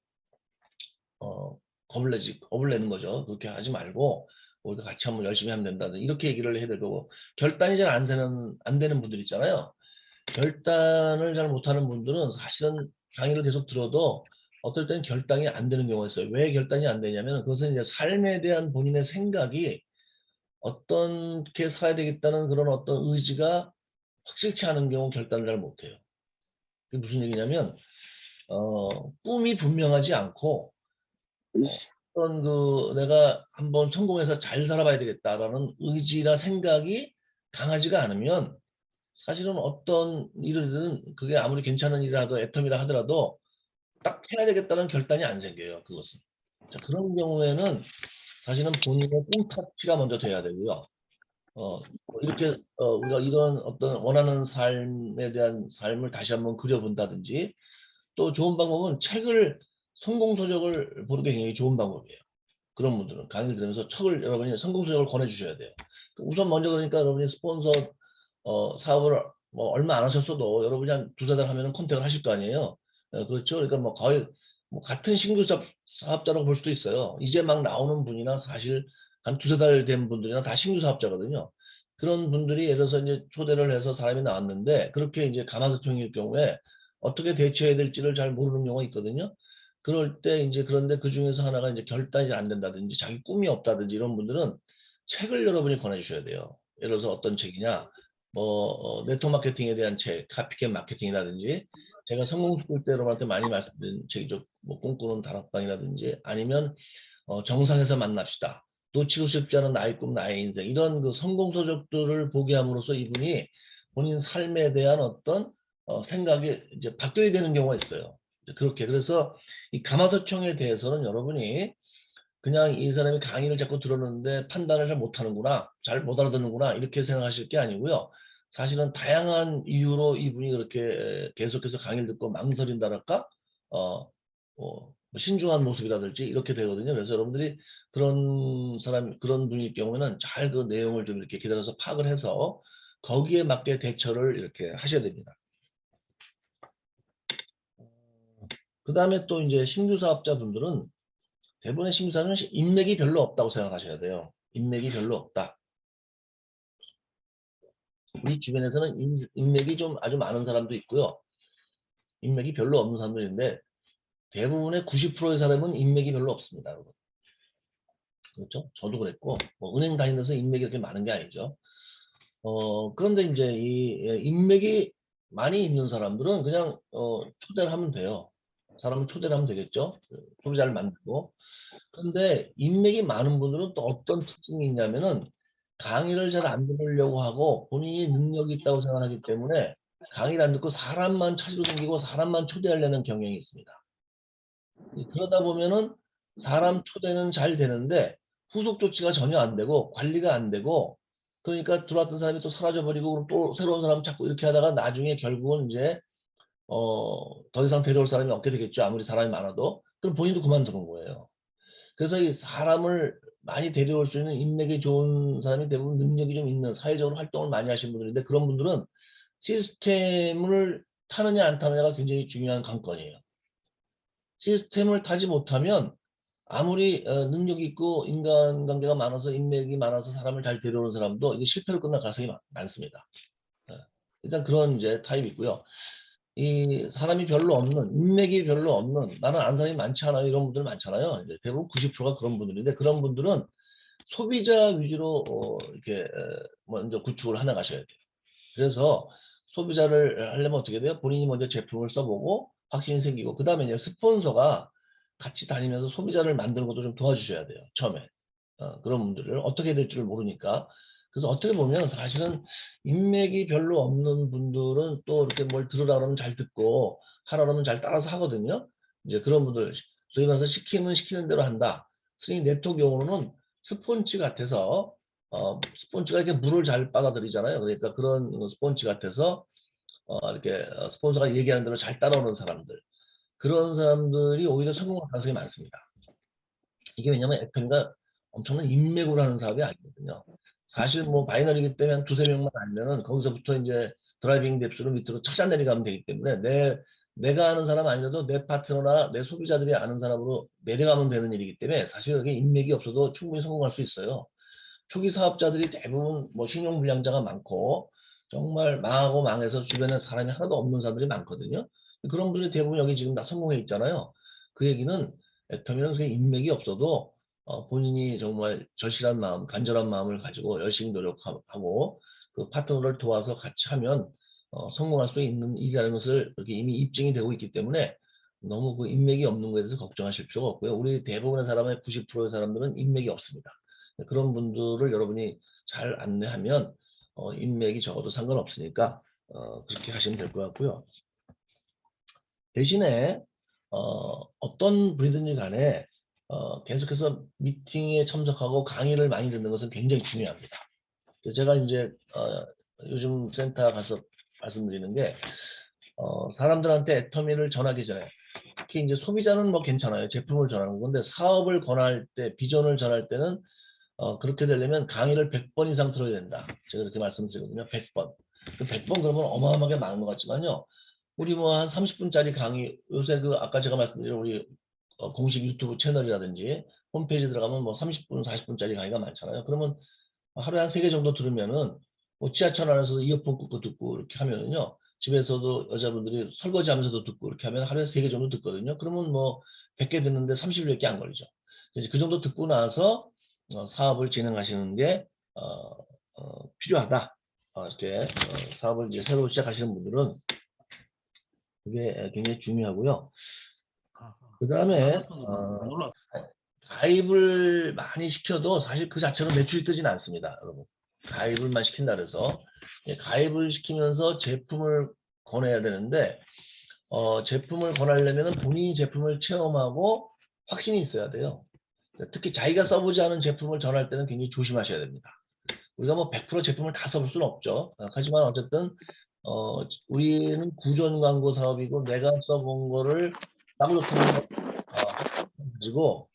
겁을 내는 거죠. 그렇게 하지 말고 우리가 같이 한번 열심히 하면 된다. 이렇게 얘기를 해야 될 거고 결단이 잘 안 되는 분들 있잖아요. 결단을 잘 못하는 분들은 사실은 강의를 계속 들어도 어떨 때는 결단이 안 되는 경우가 있어요. 왜 결단이 안 되냐면 그것은 이제 삶에 대한 본인의 생각이 어떻게 살아야 되겠다는 그런 어떤 의지가 확실치 않은 경우 결단을 잘 못해요. 그게 무슨 얘기냐면 꿈이 분명하지 않고 어떤 그 내가 한번 성공해서 잘 살아봐야 되겠다라는 의지나 생각이 강하지가 않으면 사실은 어떤 일이든 그게 아무리 괜찮은 일이라도 애텀이라 하더라도 딱 해야 되겠다는 결단이 안 생겨요. 그것은. 자, 그런 경우에는 사실은 본인의 꿈터치가 먼저 돼야 되고요. 이렇게 우리가 이런 어떤 원하는 삶에 대한 삶을 다시 한번 그려본다든지 또 좋은 방법은 책을 성공서적을 보는 게 굉장히 좋은 방법이에요. 그런 분들은 강의 들으면서 책을 여러분이 성공서적을 권해주셔야 돼요. 우선 먼저 그러니까 여러분이 스폰서 사업을 뭐 얼마 안 하셨어도 여러분이 한 2~4달 하면은 컨택을 하실 거 아니에요. 그렇죠. 그러니까 뭐 거의 뭐 같은 신규 사업자라고 볼 수도 있어요. 이제 막 나오는 분이나 사실 한 2~4달 된 분들이나 다 신규 사업자거든요. 그런 분들이 예를 들어서 이제 초대를 해서 사람이 나왔는데 그렇게 이제 가마솥형일 경우에 어떻게 대처해야 될지를 잘 모르는 경우가 있거든요. 그럴 때 이제 그런데 그 중에서 하나가 이제 결단이 잘 안 된다든지 자기 꿈이 없다든지 이런 분들은 책을 여러분이 권해주셔야 돼요. 예를 들어서 어떤 책이냐, 뭐 네트워크 마케팅에 대한 책, 카피캣 마케팅이라든지 제가 성공스쿨 때 여러분한테 많이 말씀드린 책이죠. 뭐 꿈꾸는 다락방이라든지 아니면 정상에서 만납시다. 놓치고 싶지 않은 나의 꿈, 나의 인생 이런 그 성공 서적들을 보게 함으로써 이분이 본인 삶에 대한 어떤 생각이 이제 바뀌어야 되는 경우가 있어요. 그렇게 그래서 이 가마서청에 대해서는 여러분이 그냥 이 사람이 강의를 자꾸 들었는데 판단을 잘 못하는구나, 잘 못 알아듣는구나 이렇게 생각하실 게 아니고요. 사실은 다양한 이유로 이분이 그렇게 계속해서 강의를 듣고 망설인다랄까, 뭐 신중한 모습이라든지 이렇게 되거든요. 그래서 여러분들이 그런 사람, 그런 분일 경우에는 잘 그 내용을 좀 이렇게 기다려서 파악을 해서 거기에 맞게 대처를 이렇게 하셔야 됩니다. 그 다음에 또 이제 신규 사업자분들은 대부분의 신규사는 인맥이 별로 없다고 생각하셔야 돼요. 인맥이 별로 없다. 우리 주변에서는 인맥이 좀 아주 많은 사람도 있고요. 인맥이 별로 없는 사람도 있는데 대부분의 90%의 사람은 인맥이 별로 없습니다. 여러분. 그렇죠? 저도 그랬고 뭐 은행 다니면서 인맥이 이렇게 많은 게 아니죠. 그런데 이제 이 인맥이 많이 있는 사람들은 그냥 초대를 하면 돼요. 사람을 초대를 하면 되겠죠. 소비자를 만들고. 근데 인맥이 많은 분들은 또 어떤 특징이 있냐면은 강의를 잘 안 들으려고 하고 본인이 능력이 있다고 생각하기 때문에 강의를 안 듣고 사람만 찾으러 다니고 사람만 초대하려는 경향이 있습니다. 그러다 보면은 사람 초대는 잘 되는데 후속 조치가 전혀 안 되고 관리가 안 되고 그러니까 들어왔던 사람이 또 사라져 버리고 또 새로운 사람 찾고 이렇게 하다가 나중에 결국은 이제 더 이상 데려올 사람이 없게 되겠죠. 아무리 사람이 많아도. 그럼 본인도 그만두는 거예요. 그래서 이 사람을 많이 데려올 수 있는 인맥이 좋은 사람이 대부분 능력이 좀 있는 사회적으로 활동을 많이 하시는 분들인데 그런 분들은 시스템을 타느냐 안 타느냐가 굉장히 중요한 관건이에요. 시스템을 타지 못하면 아무리 능력이 있고 인간관계가 많아서 인맥이 많아서 사람을 잘 데려오는 사람도 이게 실패로 끝날 가능성이 많습니다. 일단 그런 이제 타입이 있고요. 이 사람이 별로 없는, 인맥이 별로 없는, 나는 아는 사람이 많지 않아요. 이런 분들 많잖아요. 이제 대부분 90%가 그런 분들인데 그런 분들은 소비자 위주로 이렇게 먼저 구축을 해 나가셔야 돼요. 그래서 소비자를 하려면 어떻게 돼요? 본인이 먼저 제품을 써보고 확신이 생기고 그 다음에 이제 스폰서가 같이 다니면서 소비자를 만드는 것도 좀 도와주셔야 돼요. 처음에. 그런 분들을 어떻게 해야 될지를 모르니까. 그래서 어떻게 보면 사실은 인맥이 별로 없는 분들은 또 이렇게 뭘 들으라 그러면 잘 듣고 하라 그러면 잘 따라서 하거든요. 이제 그런 분들 소위 말해서 시키면 시키는 대로 한다. 스윙 네트워크 용어로는 스폰지 같아서 스폰지가 이렇게 물을 잘 빨아들이잖아요. 그러니까 그런 스폰지 같아서 이렇게 스폰서가 얘기하는 대로 잘 따라오는 사람들. 그런 사람들이 오히려 성공할 가능성이 많습니다. 이게 왜냐면 FM가 엄청난 인맥으로 하는 사업이 아니거든요. 사실 뭐 바이너리기 때문에 한 두세 명만 알면은 거기서부터 이제 드라이빙 뎁스로 밑으로 찾아내려가면 되기 때문에 내가 아는 사람 아니라도 내 파트너나 내 소비자들이 아는 사람으로 내려가면 되는 일이기 때문에 사실 여기 인맥이 없어도 충분히 성공할 수 있어요. 초기 사업자들이 대부분 뭐 신용불량자가 많고 정말 망하고 망해서 주변에 사람이 하나도 없는 사람들이 많거든요. 그런 분들이 대부분 여기 지금 다 성공해 있잖아요. 그 얘기는 애터미는 그게 인맥이 없어도 본인이 정말 절실한 마음, 간절한 마음을 가지고 열심히 노력하고 그 파트너를 도와서 같이 하면 성공할 수 있는 일이라는 것을 이렇게 이미 입증이 되고 있기 때문에 너무 그 인맥이 없는 것에 대해서 걱정하실 필요가 없고요. 우리 대부분의 사람의 90%의 사람들은 인맥이 없습니다. 그런 분들을 여러분이 잘 안내하면 인맥이 적어도 상관없으니까 그렇게 하시면 될 것 같고요. 대신에 어떤 분이든지 간에 계속해서 미팅에 참석하고 강의를 많이 듣는 것은 굉장히 중요합니다. 제가 이제 요즘 센터 가서 말씀드리는 게 사람들한테 애터미를 전하기 전에 특히 이제 소비자는 뭐 괜찮아요. 제품을 전하는 건데 사업을 권할 때 비전을 전할 때는 그렇게 되려면 강의를 100번 이상 들어야 된다. 제가 그렇게 말씀드리거든요. 100번. 그 100번 그러면 어마어마하게 많은 것 같지만요. 우리 뭐 한 30분짜리 강의, 요새 그 아까 제가 말씀드린 우리 공식 유튜브 채널이라든지 홈페이지 들어가면 뭐 30분, 40분짜리 강의가 많잖아요. 그러면 하루에 한 3개 정도 들으면은 뭐 지하철 안에서 이어폰 꽂고 듣고 이렇게 하면은요. 집에서도 여자분들이 설거지하면서도 듣고 이렇게 하면 하루에 3개 정도 듣거든요. 그러면 뭐 100개 듣는데 30일밖에 안 걸리죠. 이제 그 정도 듣고 나서 사업을 진행하시는 게 필요하다. 이렇게 사업을 이제 새로 시작하시는 분들은 그게 굉장히 중요하고요. 그 다음에 가입을 많이 시켜도 사실 그 자체로 매출이 뜨진 않습니다, 여러분. 가입을만 시킨다 그래서 가입을 시키면서 제품을 권해야 되는데 제품을 권하려면 본인이 제품을 체험하고 확신이 있어야 돼요. 특히 자기가 써보지 않은 제품을 전할 때는 굉장히 조심하셔야 됩니다. 우리가 뭐 100% 제품을 다 써볼 수는 없죠. 하지만 어쨌든 우리는 구전 광고 사업이고 내가 써본 거를 나보다 가지고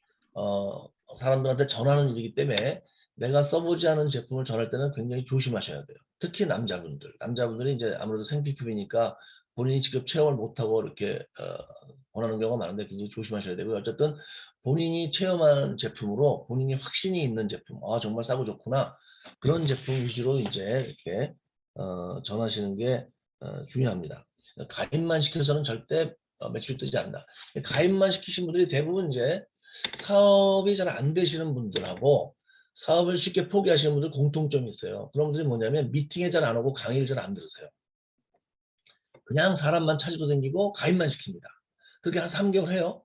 사람들한테 전하는 일이기 때문에 내가 써보지 않은 제품을 전할 때는 굉장히 조심하셔야 돼요. 특히 남자분들이 이제 아무래도 생피품이니까 본인이 직접 체험을 못하고 이렇게 권하는 경우가 많은데 굉장히 조심하셔야 되고요. 어쨌든 본인이 체험한 제품으로 본인이 확신이 있는 제품, 정말 싸고 좋구나, 그런 제품 위주로 이제 이렇게 전하시는 게 중요합니다. 가입만 시켜서는 절대 매출 뜨지 않는다. 가입만 시키신 분들이 대부분 이제 사업이 잘 안 되시는 분들하고 사업을 쉽게 포기하시는 분들 공통점이 있어요. 그런 분들이 뭐냐면 미팅에 잘 안 오고 강의를 잘 안 들으세요. 그냥 사람만 찾으러 다니고 가입만 시킵니다. 그렇게 한 3개월 해요.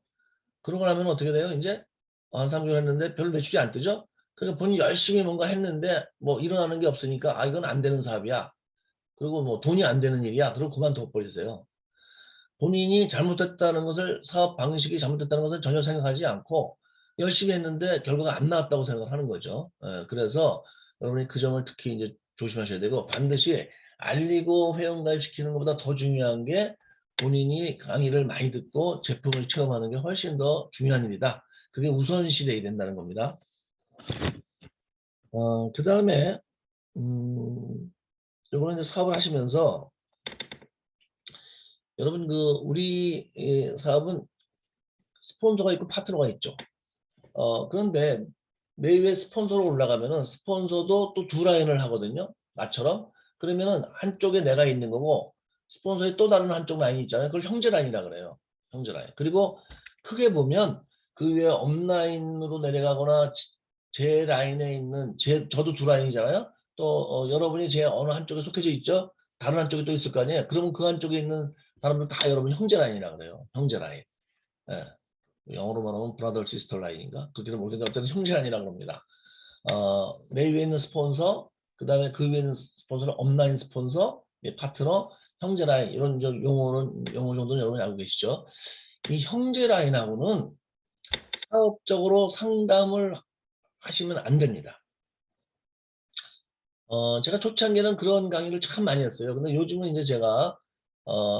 그러고 나면 어떻게 돼요? 이제 한 3개월 했는데 별 매출이 안 뜨죠? 그러니까 본인이 열심히 뭔가 했는데 뭐 일어나는 게 없으니까 이건 안 되는 사업이야. 그리고 뭐 돈이 안 되는 일이야. 그리고 그만둬 버리세요. 본인이 잘못했다는 것을, 사업 방식이 잘못됐다는 것을 전혀 생각하지 않고 열심히 했는데 결과가 안 나왔다고 생각하는 거죠. 그래서 여러분이 그 점을 특히 이제 조심하셔야 되고, 반드시 알리고 회원가입시키는 것보다 더 중요한 게 본인이 강의를 많이 듣고 제품을 체험하는 게 훨씬 더 중요한 일이다. 그게 우선시 돼야 된다는 겁니다. 그 다음에 이거는 이제 사업을 하시면서 여러분 우리 사업은 스폰서가 있고 파트너가 있죠. 그런데 내외 스폰서로 올라가면은 스폰서도 또 두 라인을 하거든요. 나처럼. 그러면은 한쪽에 내가 있는 거고 스폰서의 또 다른 한쪽 라인이 있잖아요. 그걸 형제 라인이라 그래요. 형제 라인. 그리고 크게 보면 그 위에 업라인으로 내려가거나 제 라인에 있는 저도 두 라인이잖아요. 또 여러분이 제 어느 한쪽에 속해져 있죠. 다른 한쪽에 또 있을 거 아니에요. 그러면 그 한쪽에 있는 사람들 다 여러분 형제 라인이라 그래요. 형제 라인. 예. 영어로 말하면 브라더 시스터 라인인가? 그렇게는 모르겠는데 어쨌든 형제 라인이라고 합니다. 맨 위에 있는 스폰서, 그 다음에 그 위에 있는 스폰서는 업라인 스폰서, 파트너, 형제 라인, 이런 용어 정도는 여러분이 알고 계시죠? 이 형제 라인하고는 사업적으로 상담을 하시면 안 됩니다. 제가 초창기에는 그런 강의를 참 많이 했어요. 근데 요즘은 이제 제가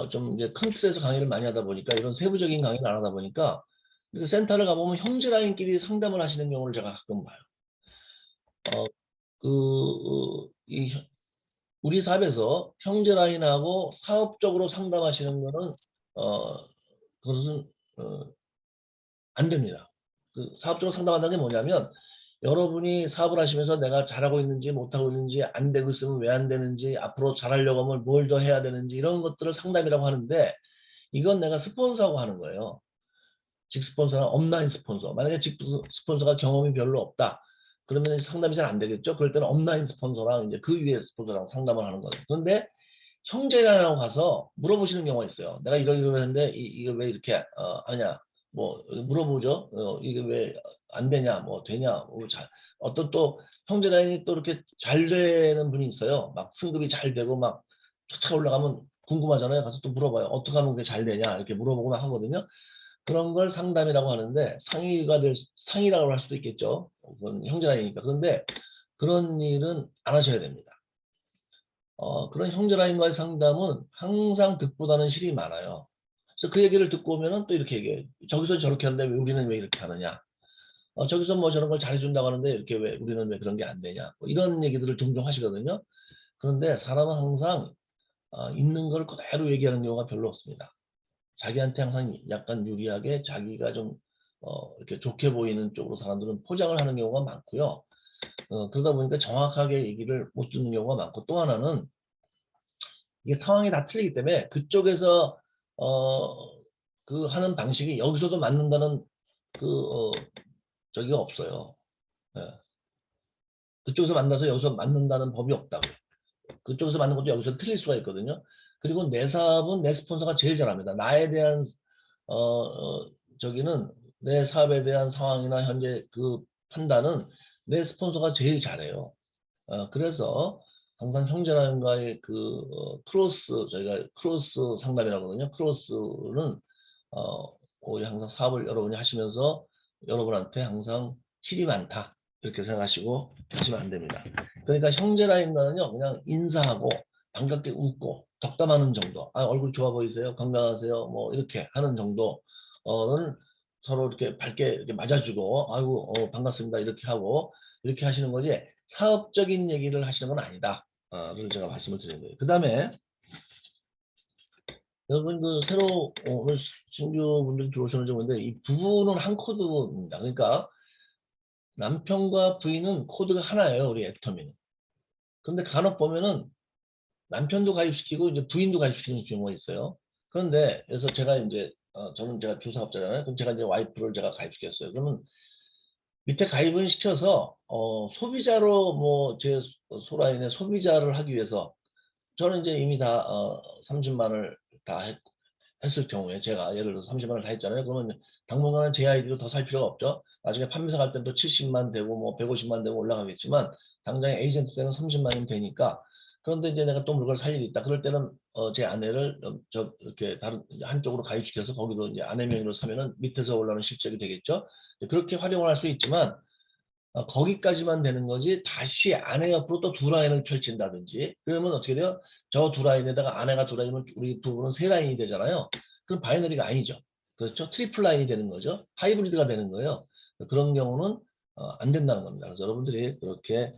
좀 이제 큰 틀에서 강의를 많이 하다 보니까, 이런 세부적인 강의를 안 하다 보니까 센터를 가보면 형제 라인끼리 상담을 하시는 경우를 제가 가끔 봐요. 우리 사업에서 형제 라인하고 사업적으로 상담하시는 거는 그것은 안 됩니다. 사업적으로 상담한다는 게 뭐냐면, 여러분이 사업을 하시면서 내가 잘하고 있는지 못하고 있는지, 안 되고 있으면 왜 안 되는지, 앞으로 잘하려고 하면 뭘 더 해야 되는지, 이런 것들을 상담이라고 하는데, 이건 내가 스폰서하고 하는 거예요. 직스폰서나 업라인 스폰서. 만약에 직스폰서가 경험이 별로 없다, 그러면 상담이 잘 안 되겠죠. 그럴 때는 업라인 스폰서랑 이제 그 위에 스폰서랑 상담을 하는 거예요. 그런데 형제라고 가서 물어보시는 경우가 있어요. 내가 이러는데 이거 왜 이렇게 하냐, 뭐 물어보죠. 이게 왜 안 되냐, 뭐 되냐, 어떤 또 형제 라인이 또 이렇게 잘 되는 분이 있어요. 막 승급이 잘 되고 막 쫓아 올라가면 궁금하잖아요. 가서 또 물어봐요. 어떻게 하면 그게 잘 되냐, 이렇게 물어보고 하거든요. 그런 걸 상담이라고 하는데, 상의라고 할 수도 있겠죠. 그건 형제 라인이니까. 그런데 그런 일은 안 하셔야 됩니다. 그런 형제 라인과의 상담은 항상 득보다는 실이 많아요. 그래서 그 얘기를 듣고 오면은 또 이렇게 얘기해요. 저기서 저렇게 하는데 우리는 왜 이렇게 하느냐. 저기서 뭐 저런 걸 잘해준다고 하는데 이렇게 왜 우리는 왜 그런 게 안 되냐. 뭐 이런 얘기들을 종종 하시거든요. 그런데 사람은 항상 있는 걸 그대로 얘기하는 경우가 별로 없습니다. 자기한테 항상 약간 유리하게 자기가 좀 이렇게 좋게 보이는 쪽으로 사람들은 포장을 하는 경우가 많고요. 그러다 보니까 정확하게 얘기를 못 듣는 경우가 많고, 또 하나는 이게 상황이 다 틀리기 때문에 그쪽에서 그 하는 방식이 여기서도 맞는다는 저기가 없어요. 예. 그쪽에서 만나서 여기서 맞는다는 법이 없다고. 그쪽에서 맞는 것도 여기서 틀릴 수가 있거든요. 그리고 내 사업은 내 스폰서가 제일 잘합니다. 나에 대한 저기는 내 사업에 대한 상황이나 현재 그 판단은 내 스폰서가 제일 잘해요. 그래서 항상 형제라는가의 크로스, 저희가 크로스 상담이라고 하거든요. 크로스는 오히려 항상 사업을 여러분이 하시면서 여러분한테 항상 실이 많다 이렇게 생각하시고 하시면 안 됩니다. 그러니까 형제라인가는요, 그냥 인사하고 반갑게 웃고 덕담하는 정도. 아, 얼굴 좋아 보이세요? 건강하세요? 뭐 이렇게 하는 정도는 서로 이렇게 밝게 이렇게 맞아주고, 아이고 반갑습니다 이렇게 하고 이렇게 하시는 거지. 사업적인 얘기를 하시는 건 아니다. 를 제가 말씀을 드린 거예요. 그 다음에 여러분 새로 오늘 신규 분들이 들어오시는 건데 이 부부는 한 코드입니다. 그러니까 남편과 부인은 코드가 하나예요. 우리 애터미는. 그런데 간혹 보면은 남편도 가입시키고 이제 부인도 가입시키는 경우가 있어요. 그런데 그래서 제가 이제 저는 제가 주사업자잖아요. 그럼 제가 이제 와이프를 제가 가입시켰어요. 그러면 밑에 가입을 시켜서 소비자로 뭐 제 소라인의 소비자를 하기 위해서 저는 이제 이미 다 30만을 다 했을 경우에 제가 예를 들어서 30만을 다 했잖아요. 그러면 당분간은 제 아이디로 더 살 필요가 없죠. 나중에 판매사 갈 때는 또 70만 되고 뭐 150만 되고 올라가겠지만 당장에 에이전트 때는 30만이면 되니까. 그런데 이제 내가 또 물건을 살 일이 있다. 그럴 때는 제 아내를 이렇게 다른 한쪽으로 가입시켜서 거기도 이제 아내 명의로 사면은 밑에서 올라오는 실적이 되겠죠. 그렇게 활용을 할 수 있지만 거기까지만 되는 거지 다시 아내 옆으로 또 두 라인을 펼친다든지 그러면 어떻게 돼요? 저 두 라인에다가 아내가 두 라인이면 우리 부부는 세 라인이 되잖아요. 그럼 바이너리가 아니죠. 그렇죠? 트리플 라인이 되는 거죠. 하이브리드가 되는 거예요. 그런 경우는 안 된다는 겁니다. 그래서 여러분들이 그렇게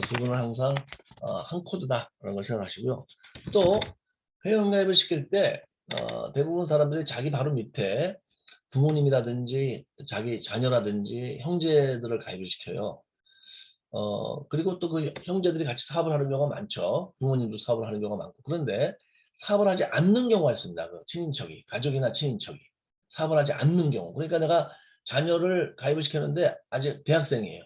두 분은 항상 한 코드다라는 걸 생각하시고요. 또 회원가입을 시킬 때 대부분 사람들이 자기 바로 밑에 부모님이라든지 자기 자녀라든지 형제들을 가입을 시켜요. 그리고 또 그 형제들이 같이 사업을 하는 경우가 많죠. 부모님도 사업을 하는 경우가 많고. 그런데 사업을 하지 않는 경우가 있습니다. 그 친인척이, 가족이나 친인척이 사업을 하지 않는 경우. 그러니까 내가 자녀를 가입을 시켰는데 아직 대학생이에요.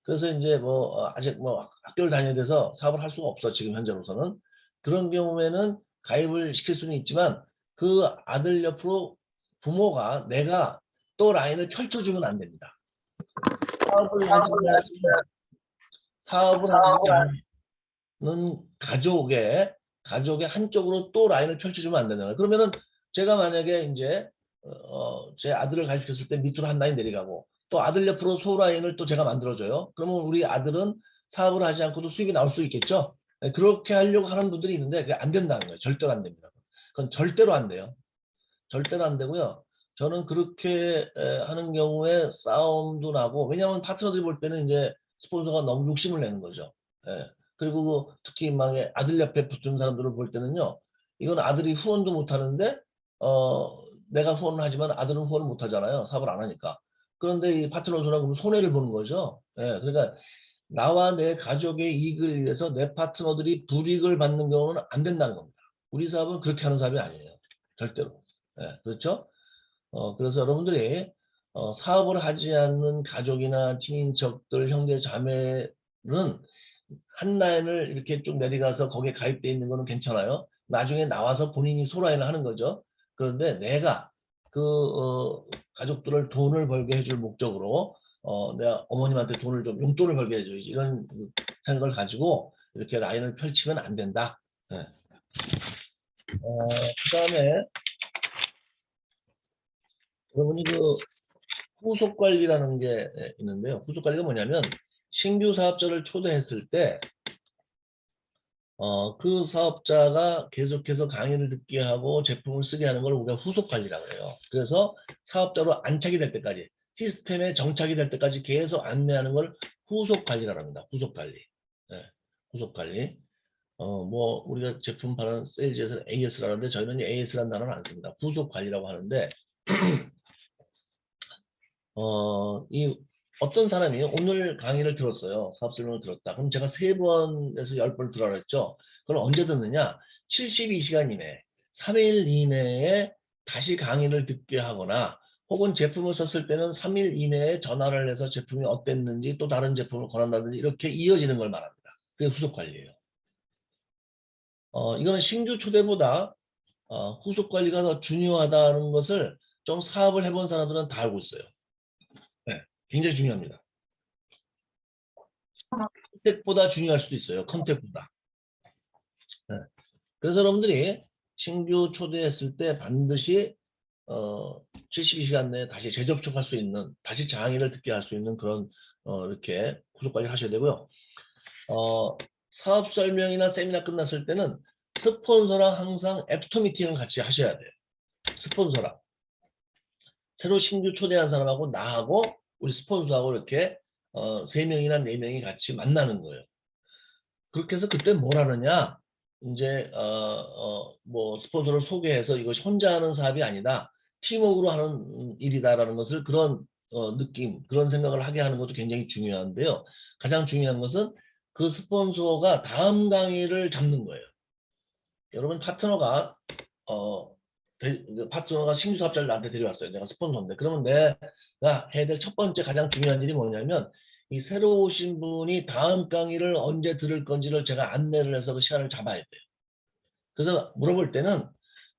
그래서 이제 뭐 아직 뭐 학교를 다녀야 돼서 사업을 할 수가 없어 지금 현재로서는. 그런 경우에는 가입을 시킬 수는 있지만 그 아들 옆으로 부모가 내가 또 라인을 펼쳐주면 안 됩니다. 사업을 하지 않는 가족의 한쪽으로 또 라인을 펼쳐주면 안 되는 거예요. 그러면은 제가 만약에 이제 제 아들을 가입시켰을 때 밑으로 한 라인 내려가고 또 아들 옆으로 소 라인을 또 제가 만들어줘요. 그러면 우리 아들은 사업을 하지 않고도 수입이 나올 수 있겠죠. 네, 그렇게 하려고 하는 분들이 있는데 그게 안 된다는 거예요. 절대로 안 됩니다. 그건 절대로 안 돼요. 절대로 안 되고요. 저는 그렇게 하는 경우에 싸움도 나고 왜냐하면 파트너들이 볼 때는 이제 스폰서가 너무 욕심을 내는 거죠. 예. 그리고 특히 막 아들 옆에 붙은 사람들을 볼 때는요. 이건 아들이 후원도 못 하는데 내가 후원을 하지만 아들은 후원을 못 하잖아요. 사업을 안 하니까. 그런데 이 파트너들은 그럼 손해를 보는 거죠. 예. 그러니까 나와 내 가족의 이익을 위해서 내 파트너들이 불이익을 받는 경우는 안 된다는 겁니다. 우리 사업은 그렇게 하는 사업이 아니에요. 절대로. 예, 그렇죠? 그래서 여러분들이 사업을 하지 않는 가족이나 친인척들, 형제, 자매는 한 라인을 이렇게 쭉 내려가서 거기에 가입되어 있는 거는 괜찮아요. 나중에 나와서 본인이 소라인을 하는 거죠. 그런데 내가 그 가족들을 돈을 벌게 해줄 목적으로 내가 어머님한테 돈을 좀 용돈을 벌게 해줘야지 이런 생각을 가지고 이렇게 라인을 펼치면 안 된다. 네. 그다음에 여러분이 그 후속 관리라는 게 있는데요. 후속 관리가 뭐냐면 신규 사업자를 초대했을 때 그 사업자가 계속해서 강의를 듣게 하고 제품을 쓰게 하는 걸 우리가 후속 관리라고 해요. 그래서 사업자로 안착이 될 때까지 시스템에 정착이 될 때까지 계속 안내하는 걸 후속 관리라고 합니다. 후속 관리. 네, 후속 관리. 뭐 우리가 제품 파는 세일즈에서 AS라는데 저희는 AS라는 단어는 안 씁니다. 후속 관리라고 하는데 이 어떤 사람이 오늘 강의를 들었어요. 사업 설명을 들었다. 그럼 제가 3번에서 10번을 들어라 했죠. 그걸 언제 듣느냐? 72시간 이내, 3일 이내에 다시 강의를 듣게 하거나 혹은 제품을 썼을 때는 3일 이내에 전화를 해서 제품이 어땠는지 또 다른 제품을 권한다든지 이렇게 이어지는 걸 말합니다. 그게 후속 관리예요. 이거는 신규 초대보다 후속 관리가 더 중요하다는 것을 좀 사업을 해본 사람들은 다 알고 있어요. 네, 굉장히 중요합니다. 컨택보다 중요할 수도 있어요. 컨택보다. 네. 그래서 여러분들이 신규 초대했을 때 반드시 72시간 내에 다시 재접촉할 수 있는, 다시 강의를 듣게 할 수 있는 그런 이렇게 후속 관리를 하셔야 되고요. 사업 설명이나 세미나 끝났을 때는 스폰서랑 항상 애프터 미팅을 같이 하셔야 돼요. 스폰서랑. 새로 신규 초대한 사람하고 나하고 우리 스폰서하고 이렇게 3명이나 4명이 같이 만나는 거예요. 그렇게 해서 그때 뭘 하느냐? 이제 뭐 스폰서를 소개해서 이것이 혼자 하는 사업이 아니다. 팀워크로 하는 일이다라는 것을 그런 느낌, 그런 생각을 하게 하는 것도 굉장히 중요한데요. 가장 중요한 것은 그 스폰서가 다음 강의를 잡는 거예요. 여러분 파트너가 신규 사업자를 나한테 데려왔어요. 내가 스폰서인데. 그러면 내가 해야 될 첫 번째 가장 중요한 일이 뭐냐면 이 새로 오신 분이 다음 강의를 언제 들을 건지를 제가 안내를 해서 그 시간을 잡아야 돼요. 그래서 물어볼 때는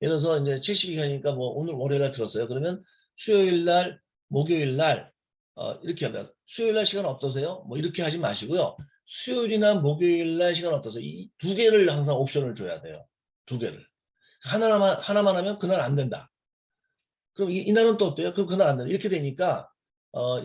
예를 들어서 이제 72시간이니까 뭐 오늘 월요일날 들었어요. 그러면 수요일날, 목요일날 이렇게 하면 수요일날 시간 어떠세요? 뭐 이렇게 하지 마시고요. 수요일이나 목요일날 시간 어떠세요? 이 두 개를 항상 옵션을 줘야 돼요. 두 개를. 하나만 하면 그날 안 된다. 그럼 이날은 또 어때요? 그럼 그날 안 된다. 이렇게 되니까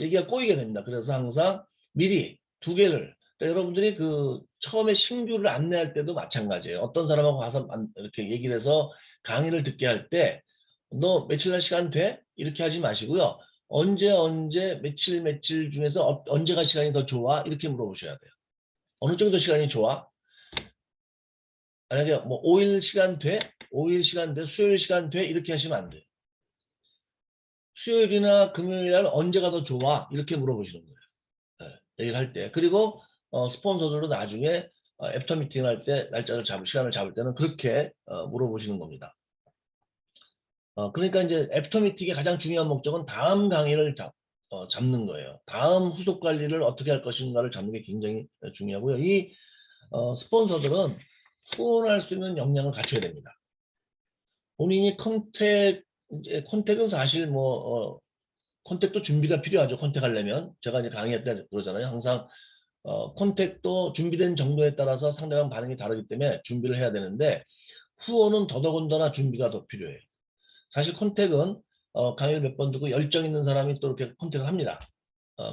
얘기가 꼬이게 됩니다. 그래서 항상 미리 두 개를 그러니까 여러분들이 그 처음에 신규를 안내할 때도 마찬가지예요. 어떤 사람하고 가서 이렇게 얘기를 해서 강의를 듣게 할 때 너 며칠 날 시간 돼? 이렇게 하지 마시고요. 언제 며칠 중에서 언제가 시간이 더 좋아? 이렇게 물어보셔야 돼요. 어느 정도 시간이 좋아? 만약에 뭐 5일 시간 돼? 5일 시간 돼? 수요일 시간 돼? 이렇게 하시면 안 돼요. 수요일이나 금요일 날 언제가 더 좋아? 이렇게 물어보시는 거예요. 네, 얘기를 할 때. 그리고 스폰서들도 나중에 애프터 미팅 할 때 시간을 잡을 때는 그렇게 물어보시는 겁니다. 그러니까 이제 애프터 미팅의 가장 중요한 목적은 다음 강의를 잡는 거예요. 다음 후속 관리를 어떻게 할 것인가를 잡는 게 굉장히 중요하고요. 이 스폰서들은 후원할 수 있는 역량을 갖춰야 됩니다. 본인이 컨택은 사실 뭐 컨택도 준비가 필요하죠. 컨택하려면 제가 이제 강의할 때 그러잖아요. 항상 컨택도 준비된 정도에 따라서 상대방 반응이 다르기 때문에 준비를 해야 되는데 후원은 더더군다나 준비가 더 필요해요. 사실 컨택은 강의를 몇 번 듣고 열정 있는 사람이 또 이렇게 컨택을 합니다.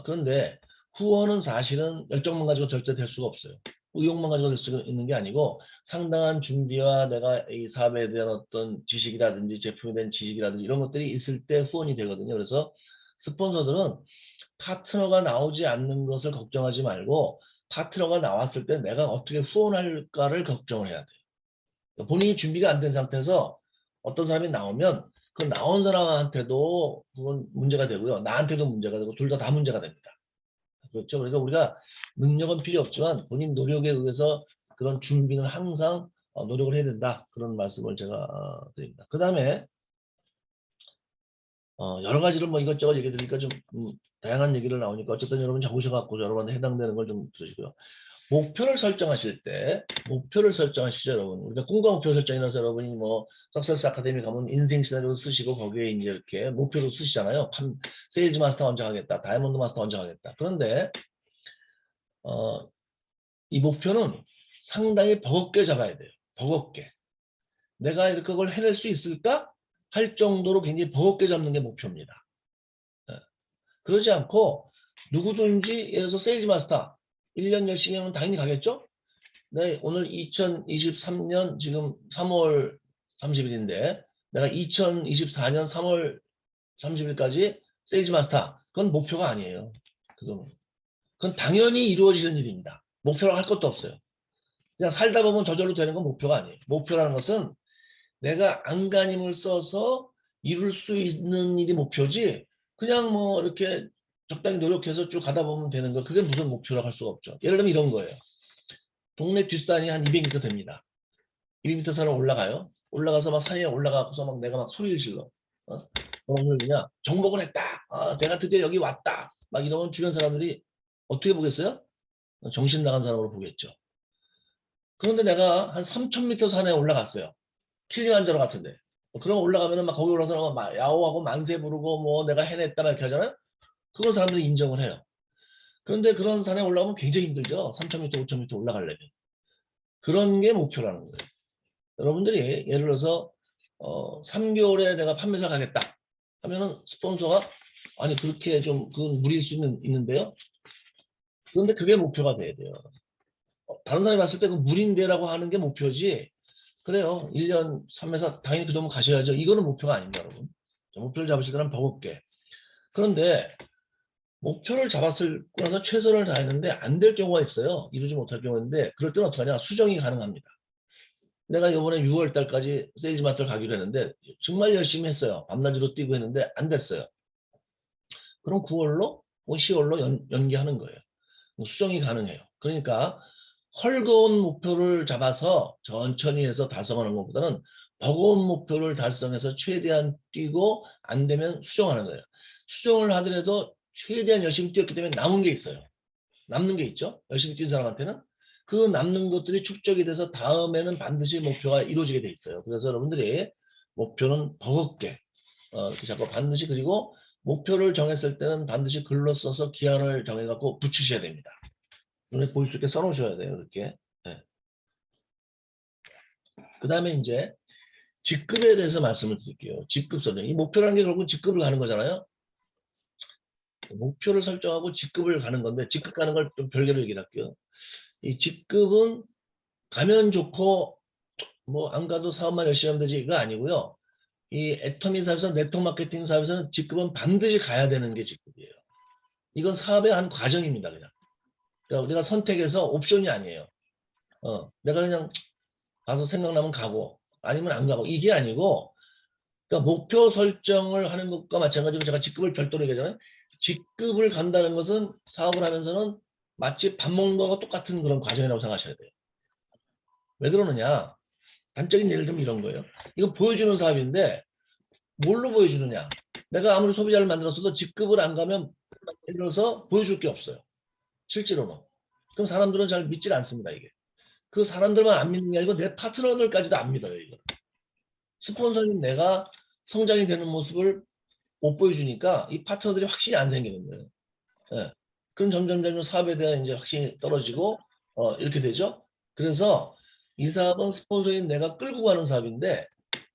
그런데 후원은 사실은 열정만 가지고 절대 될 수가 없어요. 의욕만 가지고 될 수 있는 게 아니고 상당한 준비와 내가 이 사업에 대한 어떤 지식이라든지 제품에 대한 지식이라든지 이런 것들이 있을 때 후원이 되거든요. 그래서 스폰서들은 파트너가 나오지 않는 것을 걱정하지 말고 파트너가 나왔을 때 내가 어떻게 후원할까를 걱정을 해야 돼요. 본인이 준비가 안 된 상태에서 어떤 사람이 나오면 그 나온 사람한테도 그건 문제가 되고요. 나한테도 문제가 되고 둘 다 문제가 됩니다. 그렇죠. 그러니까 우리가 능력은 필요 없지만 본인 노력에 의해서 그런 준비는 항상 노력을 해야 된다. 그런 말씀을 제가 드립니다. 그 다음에 여러 가지를 뭐 이것저것 얘기 드리니까 좀 다양한 얘기를 나오니까 어쨌든 여러분 적으셔갖고 여러분한테 해당되는 걸 좀 들으시고요. 목표를 설정하실 때 목표를 설정하시죠, 여러분. 우리가 꿈과 목표 설정이라서 여러분이 뭐 석세스 아카데미 가면 인생 시나리오 쓰시고 거기에 이제 이렇게 목표도 쓰시잖아요. 세일즈 마스터 언제 하겠다, 다이아몬드 마스터 언제 하겠다. 그런데 이 목표는 상당히 버겁게 잡아야 돼요. 버겁게. 내가 이렇게 그걸 해낼 수 있을까? 할 정도로 굉장히 버겁게 잡는 게 목표입니다. 그러지 않고 누구든지 예를 들어서 세일즈 마스터 1년 열심히 하면 당연히 가겠죠? 네, 오늘 2023년 지금 3월 30일인데 내가 2024년 3월 30일까지 세일즈 마스터 그건 목표가 아니에요. 그건 당연히 이루어지는 일입니다. 목표로 할 것도 없어요. 그냥 살다 보면 저절로 되는 건 목표가 아니에요. 목표라는 것은 내가 안간힘을 써서 이룰 수 있는 일이 목표지 그냥 뭐 이렇게 적당히 노력해서 쭉 가다 보면 되는 거 그게 무슨 목표라고 할 수가 없죠. 예를 들면 이런 거예요. 동네 뒷산이 한 200m 됩니다. 2m 산을 올라가요. 올라가서 막 산에 올라가고서 막 내가 막 소리를 질러. 오늘 그냥 정복을 했다. 내가 드디어 여기 왔다. 막 이러면 주변 사람들이 어떻게 보겠어요? 정신 나간 사람으로 보겠죠. 그런데 내가 한 3000m 산에 올라갔어요. 킬리만자로 같은데. 그럼 올라가면은 막 거기 올라가서 막 야호하고 만세 부르고 뭐 내가 해냈다 막 이렇게 하잖아요. 그건 사람들이 인정을 해요. 그런데 그런 산에 올라가면 굉장히 힘들죠. 3000m, 5000m 올라가려면. 그런 게 목표라는 거예요. 여러분들이 예를 들어서 3개월에 내가 판매사 가겠다 하면은 스폰서가 아니 그렇게 좀 그건 무리일 수 있는데요. 그런데 그게 목표가 돼야 돼요. 다른 사람이 봤을 때 그 무리인데라고 하는 게 목표지. 그래요. 1년 3회사 당연히 그 정도 가셔야죠. 이거는 목표가 아닙니다, 여러분. 목표를 잡으실 때는 버겁게. 그런데 목표를 잡았을 나서 최선을 다했는데 안 될 경우가 있어요. 이루지 못할 경우가 있는데 그럴 때는 어떡하냐. 수정이 가능합니다. 내가 이번에 6월 달까지 세일즈 마스터를 가기로 했는데 정말 열심히 했어요. 밤낮으로 뛰고 했는데 안 됐어요. 그럼 9월로 10월로 연기하는 거예요. 수정이 가능해요. 그러니까 헐거운 목표를 잡아서 천천히 해서 달성하는 것보다는 버거운 목표를 달성해서 최대한 뛰고 안 되면 수정하는 거예요. 수정을 하더라도 최대한 열심히 뛰었기 때문에 남은 게 있어요. 남는 게 있죠. 열심히 뛴 사람한테는. 그 남는 것들이 축적이 돼서 다음에는 반드시 목표가 이루어지게 돼 있어요. 그래서 여러분들이 목표는 버겁게 이렇게 잡고 반드시 그리고 목표를 정했을 때는 반드시 글로 써서 기한을 정해갖고 붙이셔야 됩니다. 눈에 보일 수 있게 써놓으셔야 돼요. 이렇게. 네. 그 다음에 이제 직급에 대해서 말씀을 드릴게요. 직급 설정. 이 목표라는 게 결국 직급을 가는 거잖아요. 목표를 설정하고 직급을 가는 건데 직급 가는 걸 좀 별개로 얘기를 할게요. 이 직급은 가면 좋고 뭐 안 가도 사업만 열심히 하면 되지 이거 아니고요. 이 애터미 사업에서 네트워크 마케팅 사업에서는 직급은 반드시 가야 되는 게 직급이에요. 이건 사업의 한 과정입니다. 그냥. 그러니까 우리가 선택해서 옵션이 아니에요. 내가 그냥 가서 생각나면 가고 아니면 안 가고 이게 아니고 그러니까 목표 설정을 하는 것과 마찬가지로 제가 직급을 별도로 얘기하잖아요. 직급을 간다는 것은 사업을 하면서는 마치 밥 먹는 거와 똑같은 그런 과정이라고 생각하셔야 돼요. 왜 그러느냐? 단적인 예를 들면 이런 거예요. 이거 보여주는 사업인데 뭘로 보여주느냐? 내가 아무리 소비자를 만들었어도 직급을 안 가면 예를 들어서 보여줄 게 없어요. 실제로는. 그럼 사람들은 잘 믿질 않습니다. 이게. 그 사람들만 안 믿는 게 아니고 내 파트너들까지도 안 믿어요. 이거. 스폰서인 내가 성장이 되는 모습을 못 보여주니까 이 파트너들이 확신이 안 생기는 거예요. 예. 그럼 점점 사업에 대한 이제 확신이 떨어지고 이렇게 되죠. 그래서 이 사업은 스폰서인 내가 끌고 가는 사업인데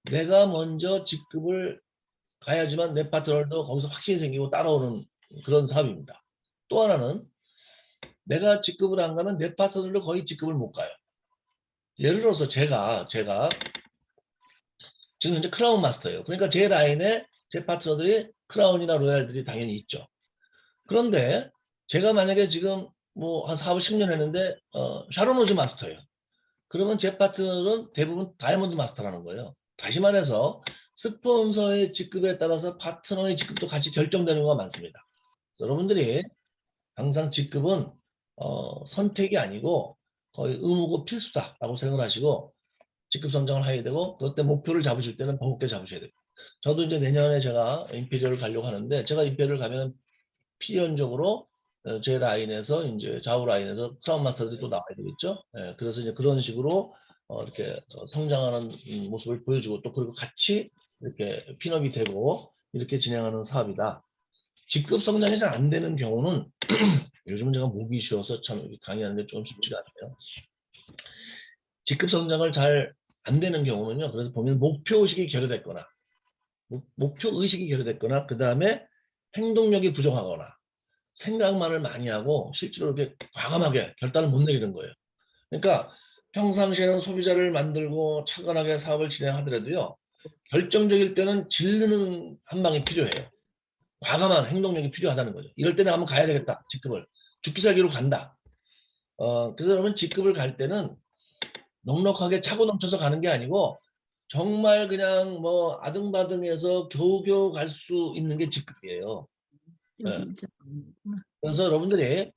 내가 먼저 직급을 가야지만 내 파트너도 거기서 확신이 생기고 따라오는 그런 사업입니다. 또 하나는 내가 직급을 안 가면 내 파트너들도 거의 직급을 못 가요. 예를 들어서 제가 지금 현재 크라운 마스터예요. 그러니까 제 라인에 제 파트너들이 크라운이나 로얄들이 당연히 있죠. 그런데 제가 만약에 지금 뭐 한 4, 10년 했는데 샤론호즈 마스터예요. 그러면 제 파트너는 대부분 다이아몬드 마스터라는 거예요. 다시 말해서 스폰서의 직급에 따라서 파트너의 직급도 같이 결정되는 경우가 많습니다. 여러분들이 항상 직급은 선택이 아니고 거의 의무고 필수다라고 생각하시고 직급 성장을 해야 되고 그때 목표를 잡으실 때는 버겁게 잡으셔야 돼요. 저도 이제 내년에 제가 임페리얼을 가려고 하는데 제가 임페리얼을 가면 필연적으로 제 라인에서 이제 좌우 라인에서 크라운 마스터들이 또 나와야 되겠죠. 예, 그래서 이제 그런 식으로 이렇게 성장하는 모습을 보여주고 또 그리고 같이 이렇게 핀업이 되고 이렇게 진행하는 사업이다. 직급 성장이 잘 안 되는 경우는 요즘은 제가 목이 쉬어서 참 강의하는데 좀 쉽지가 않네요. 직급 성장을 잘 안 되는 경우는요. 그래서 보면 목표 의식이 결여됐거나 목표 의식이 결여됐거나 그 다음에 행동력이 부족하거나 생각만을 많이 하고 실제로 이렇게 과감하게 결단을 못 내리는 거예요. 그러니까 평상시에는 소비자를 만들고 차근하게 사업을 진행하더라도요. 결정적일 때는 질르는 한 방이 필요해요. 과감한 행동력이 필요하다는 거죠. 이럴 때는 한번 가야 되겠다. 직급을. 죽기 살기로 간다. 그래서 여러분 직급을 갈 때는 넉넉하게 차고 넘쳐서 가는 게 아니고 정말 그냥 뭐 아등바등해서 겨우겨우 갈 수 있는 게 직급이에요. 네. 그래서 여러분들이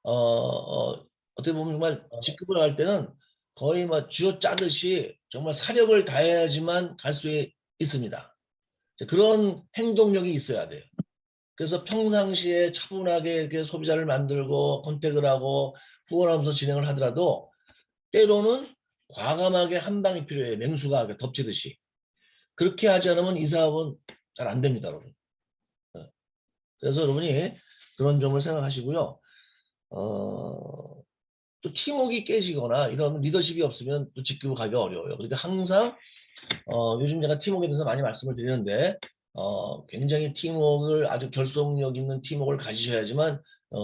어떻게 보면 정말 직급을 할 때는 거의 뭐 쥐어짜듯이 정말 사력을 다해야지만 갈 수 있습니다. 그런 행동력이 있어야 돼요. 그래서 평상시에 차분하게 이렇게 소비자를 만들고 컨택을 하고 후원하면서 진행을 하더라도 때로는 과감하게 한 방이 필요해요. 맹수가 덮치듯이. 그렇게 하지 않으면 이 사업은 잘 안 됩니다, 여러분. 그래서 여러분이 그런 점을 생각하시고요. 또 팀워크가 깨지거나 이런 리더십이 없으면 또 직급을 가기가 어려워요. 그러니까 항상 요즘 제가 팀워크에 대해서 많이 말씀을 드리는데 굉장히 팀워크를 아주 결속력 있는 팀워크를 가지셔야지만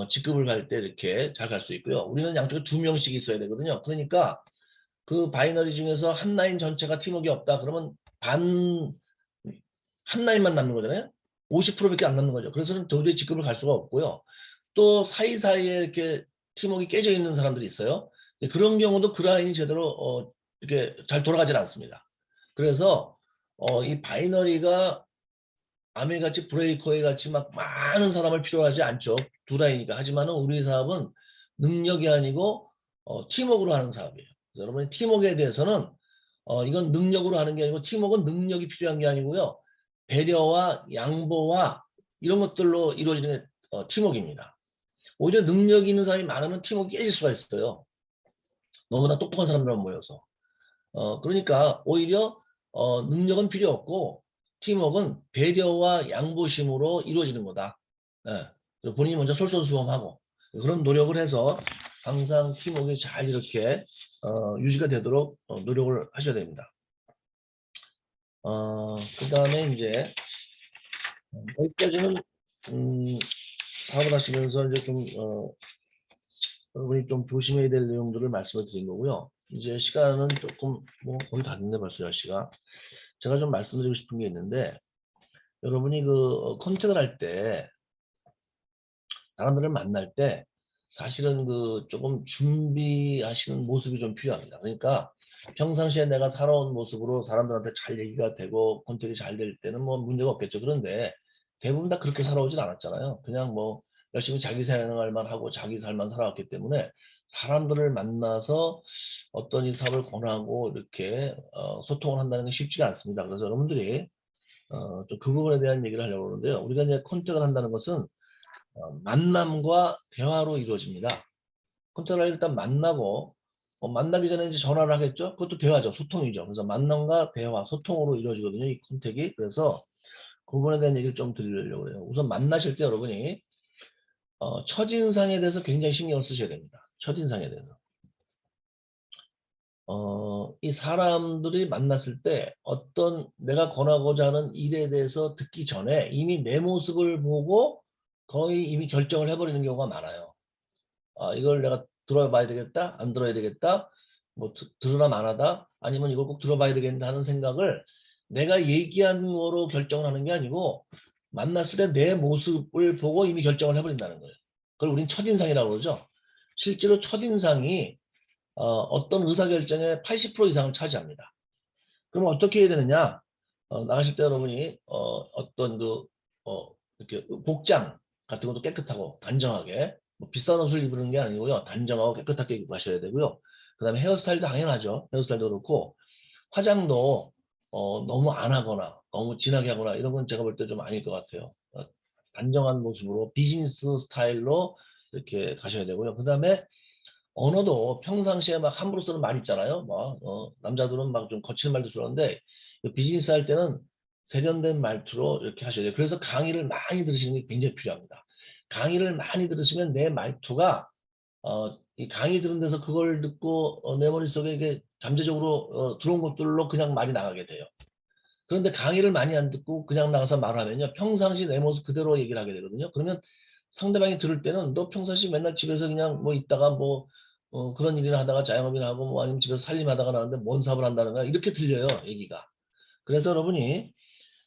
직급을 갈 때 이렇게 잘 갈 수 있고요. 우리는 양쪽에 2명씩 있어야 되거든요. 그러니까 그 바이너리 중에서 한 라인 전체가 팀워크가 없다. 그러면 한 라인만 남는 거잖아요. 50%밖에 안 남는 거죠. 그래서는 도저히 직급을 갈 수가 없고요. 또 사이사이에 이렇게 팀워크가 깨져 있는 사람들이 있어요. 그런 경우도 그 라인이 제대로 이렇게 잘 돌아가질 않습니다. 그래서 이 바이너리가 아메같이 브레이커에 같이 막 많은 사람을 필요로 하지 않죠. 두 라인이니까. 하지만은 우리 사업은 능력이 아니고 팀워크로 하는 사업이에요. 여러분이 팀워크에 대해서는 이건 능력으로 하는 게 아니고 팀워크는 능력이 필요한 게 아니고요. 배려와 양보와 이런 것들로 이루어지는 게 팀워크입니다. 오히려 능력이 있는 사람이 많으면 팀워크 깨질 수가 있어요. 너무나 똑똑한 사람들만 모여서. 그러니까 오히려 능력은 필요 없고 팀워크는 배려와 양보심으로 이루어지는 거다. 예. 본인이 먼저 솔선수범하고 그런 노력을 해서 항상 팀워크가 잘 이렇게 유지가 되도록 노력을 하셔야 됩니다. 그 다음에 이제 여기까지는 사업을 하시면서 이제 좀 여러분이 좀 조심해야 될 내용들을 말씀을 드린 거고요. 이제 시간은 조금 뭐 거의 다 됐네 벌써 10시가. 제가 좀 말씀드리고 싶은 게 있는데 여러분이 그 컨택을 할 때 사람들을 만날 때 사실은 그 조금 준비하시는 모습이 좀 필요합니다. 그러니까 평상시에 내가 살아온 모습으로 사람들한테 잘 얘기가 되고 컨택이 잘 될 때는 뭐 문제가 없겠죠. 그런데 대부분 다 그렇게 살아오진 않았잖아요. 그냥 뭐 열심히 자기 생활만 하고 자기 삶만 살아왔기 때문에 사람들을 만나서 어떤 이 사업을 권하고 이렇게 소통을 한다는 게 쉽지가 않습니다. 그래서 여러분들이 좀 그 부분에 대한 얘기를 하려고 하는데요. 우리가 이제 컨택을 한다는 것은 만남과 대화로 이루어집니다. 컨택을 일단 만나고 만나기 전에 이제 전화를 하겠죠. 그것도 대화죠. 소통이죠. 그래서 만남과 대화, 소통으로 이루어지거든요. 이 컨택이. 그래서 그 부분에 대한 얘기를 좀 드리려고 해요. 우선 만나실 때 여러분이 첫인상에 대해서 굉장히 신경을 쓰셔야 됩니다. 첫인상에 대해서. 이 사람들이 만났을 때 어떤 내가 권하고자 하는 일에 대해서 듣기 전에 이미 내 모습을 보고 거의 이미 결정을 해버리는 경우가 많아요. 이걸 내가 들어봐야 되겠다, 안 들어야 되겠다, 뭐 들으나 마나다, 아니면 이걸 꼭 들어봐야 되겠다 하는 생각을 내가 얘기한 거로 결정을 하는 게 아니고 만났을 때 내 모습을 보고 이미 결정을 해버린다는 거예요. 그걸 우린 첫인상이라고 그러죠. 실제로 첫인상이 어떤 의사결정의 80% 이상을 차지합니다. 그럼 어떻게 해야 되느냐? 나가실 때 여러분이 어떤 이렇게 복장 같은 것도 깨끗하고 단정하게 뭐 비싼 옷을 입는 게 아니고요. 단정하고 깨끗하게 입고 가셔야 되고요. 그 다음에 헤어스타일도 당연하죠. 헤어스타일도 그렇고 화장도 너무 안 하거나 너무 진하게 하거나 이런 건 제가 볼 때 좀 아닐 것 같아요. 단정한 모습으로 비즈니스 스타일로 이렇게 가셔야 되고요. 그 다음에 언어도 평상시에 막 함부로 쓰는 말 있잖아요. 막 남자들은 막 좀 거치는 말도 쓰는데 비즈니스 할 때는 세련된 말투로 이렇게 하셔야 돼요. 그래서 강의를 많이 들으시는 게 굉장히 필요합니다. 강의를 많이 들으시면 내 말투가 이 강의 들은 데서 그걸 듣고 내 머릿속에 이게 잠재적으로 들어온 것들로 그냥 말이 나가게 돼요. 그런데 강의를 많이 안 듣고 그냥 나가서 말하면요. 평상시 내 모습 그대로 얘기를 하게 되거든요. 그러면 상대방이 들을 때는 너 평상시 맨날 집에서 그냥 뭐 있다가 뭐 그런 일이나 하다가 자영업이나 하고 뭐 아니면 집에서 살림하다가 나는데 뭔 사업을 한다는 거야. 이렇게 들려요. 얘기가. 그래서 여러분이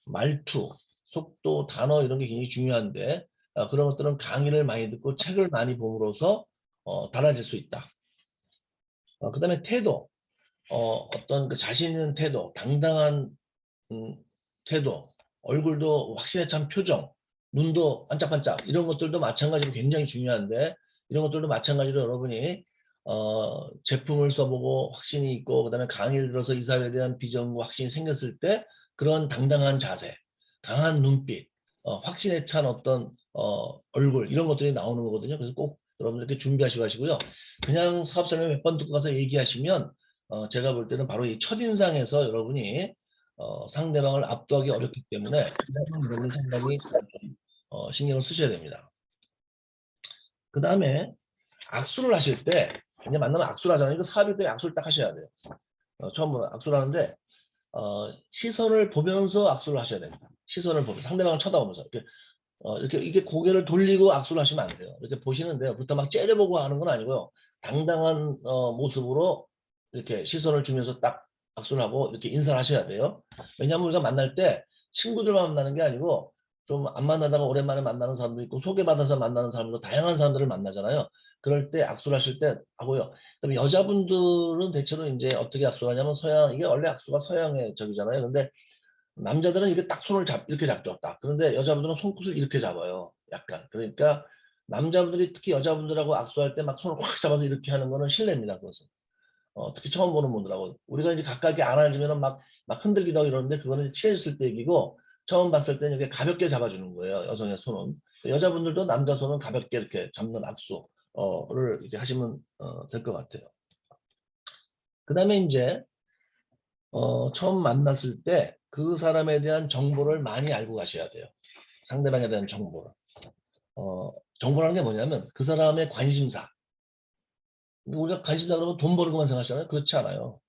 말투, 속도, 단어 이런 게 굉장히 중요한데 그런 것들은 강의를 많이 듣고 책을 많이 봄으로써 달라질 수 있다. 그 다음에 태도, 어떤 그 자신 있는 태도, 당당한 태도, 얼굴도 확신에 찬 표정, 눈도 반짝반짝 이런 것들도 마찬가지로 굉장히 중요한데 이런 것들도 마찬가지로 여러분이 제품을 써보고 확신이 있고 그다음에 강의를 들어서 이 사회에 대한 비전과 확신이 생겼을 때 그런 당당한 자세, 강한 눈빛, 확신에 찬 어떤 얼굴 이런 것들이 나오는 거거든요. 그래서 꼭 여러분들 이렇게 준비하시고 하시고요. 그냥 사업 설명 몇 번 듣고 가서 얘기하시면 제가 볼 때는 바로 이 첫인상에서 여러분이 상대방을 압도하기 어렵기 때문에 여러분이 상당히 신경을 쓰셔야 됩니다. 그 다음에 악수를 하실 때 이제 만나면 악수를 하잖아요. 이거 사업일 때 악수를 딱 하셔야 돼요. 처음으로 악수를 하는데 시선을 보면서 악수를 하셔야 됩니다. 시선을 보면서 상대방을 쳐다보면서 이렇게 이게 고개를 돌리고 악수를 하시면 안 돼요. 이렇게 보시는데요. 부터 막 째려보고 하는 건 아니고요. 당당한 모습으로 이렇게 시선을 주면서 딱 악수를 하고 이렇게 인사를 하셔야 돼요. 왜냐하면 우리가 만날 때 친구들만 만나는 게 아니고 좀 안 만나다가 오랜만에 만나는 사람도 있고 소개받아서 만나는 사람도 다양한 사람들을 만나잖아요. 그럴 때 악수를 하실 때 하고요. 그다음에 여자분들은 대체로 이제 어떻게 악수를 하냐면 서양 이게 원래 악수가 서양의 적이잖아요. 근데 남자들은 이렇게 딱 손을 이렇게 잡죠. 딱. 그런데 여자분들은 손끝을 이렇게 잡아요. 약간. 그러니까 남자분들이 특히 여자분들하고 악수할 때 막 손을 확 잡아서 이렇게 하는 거는 실례입니다. 그것은. 특히 처음 보는 분들하고. 우리가 이제 가깝게 안아주면 막 흔들기도 하고 이러는데 그거는 친해졌을 때 얘기고 처음 봤을 때는 이렇게 가볍게 잡아주는 거예요. 여성의 손은. 여자분들도 남자 손은 가볍게 이렇게 잡는 악수를 이렇게 하시면 될 것 같아요. 그 다음에 이제 처음 만났을 때 그 사람에 대한 정보를 많이 알고 가셔야 돼요. 상대방에 대한 정보를. 정보라는 게 뭐냐면 그 사람의 관심사. 우리가 관심사 그러면 돈 버는 것만 생각하잖아요. 그렇지 않아요.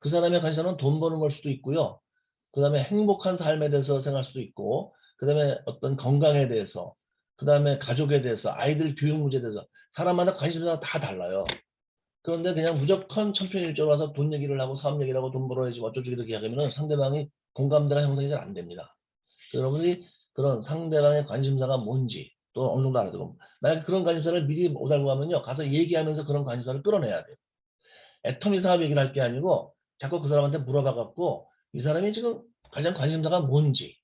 그 사람의 관심사는 돈 버는 걸 수도 있고요. 그 다음에 행복한 삶에 대해서 생각할 수도 있고 그 다음에 어떤 건강에 대해서 그 다음에 가족에 대해서 아이들 교육 문제에 대해서 사람마다 관심사가 다 달라요. 그런데 그냥 무조건 천편일조로 와서 돈 얘기를 하고 사업 얘기를 하고 돈 벌어야지 어쩌고 이렇게 하면 상대방이 공감대가 형성이 잘 안 됩니다. 여러분이 그런 상대방의 관심사가 뭔지 또 어느 정도 알아두고 만약에 그런 관심사를 미리 못 알고 가면요. 가서 얘기하면서 그런 관심사를 끌어내야 돼요. 애터미 사업 얘기를 할 게 아니고 자꾸 그 사람한테 물어봐 갖고 이 사람이 지금 가장 관심사가 뭔지를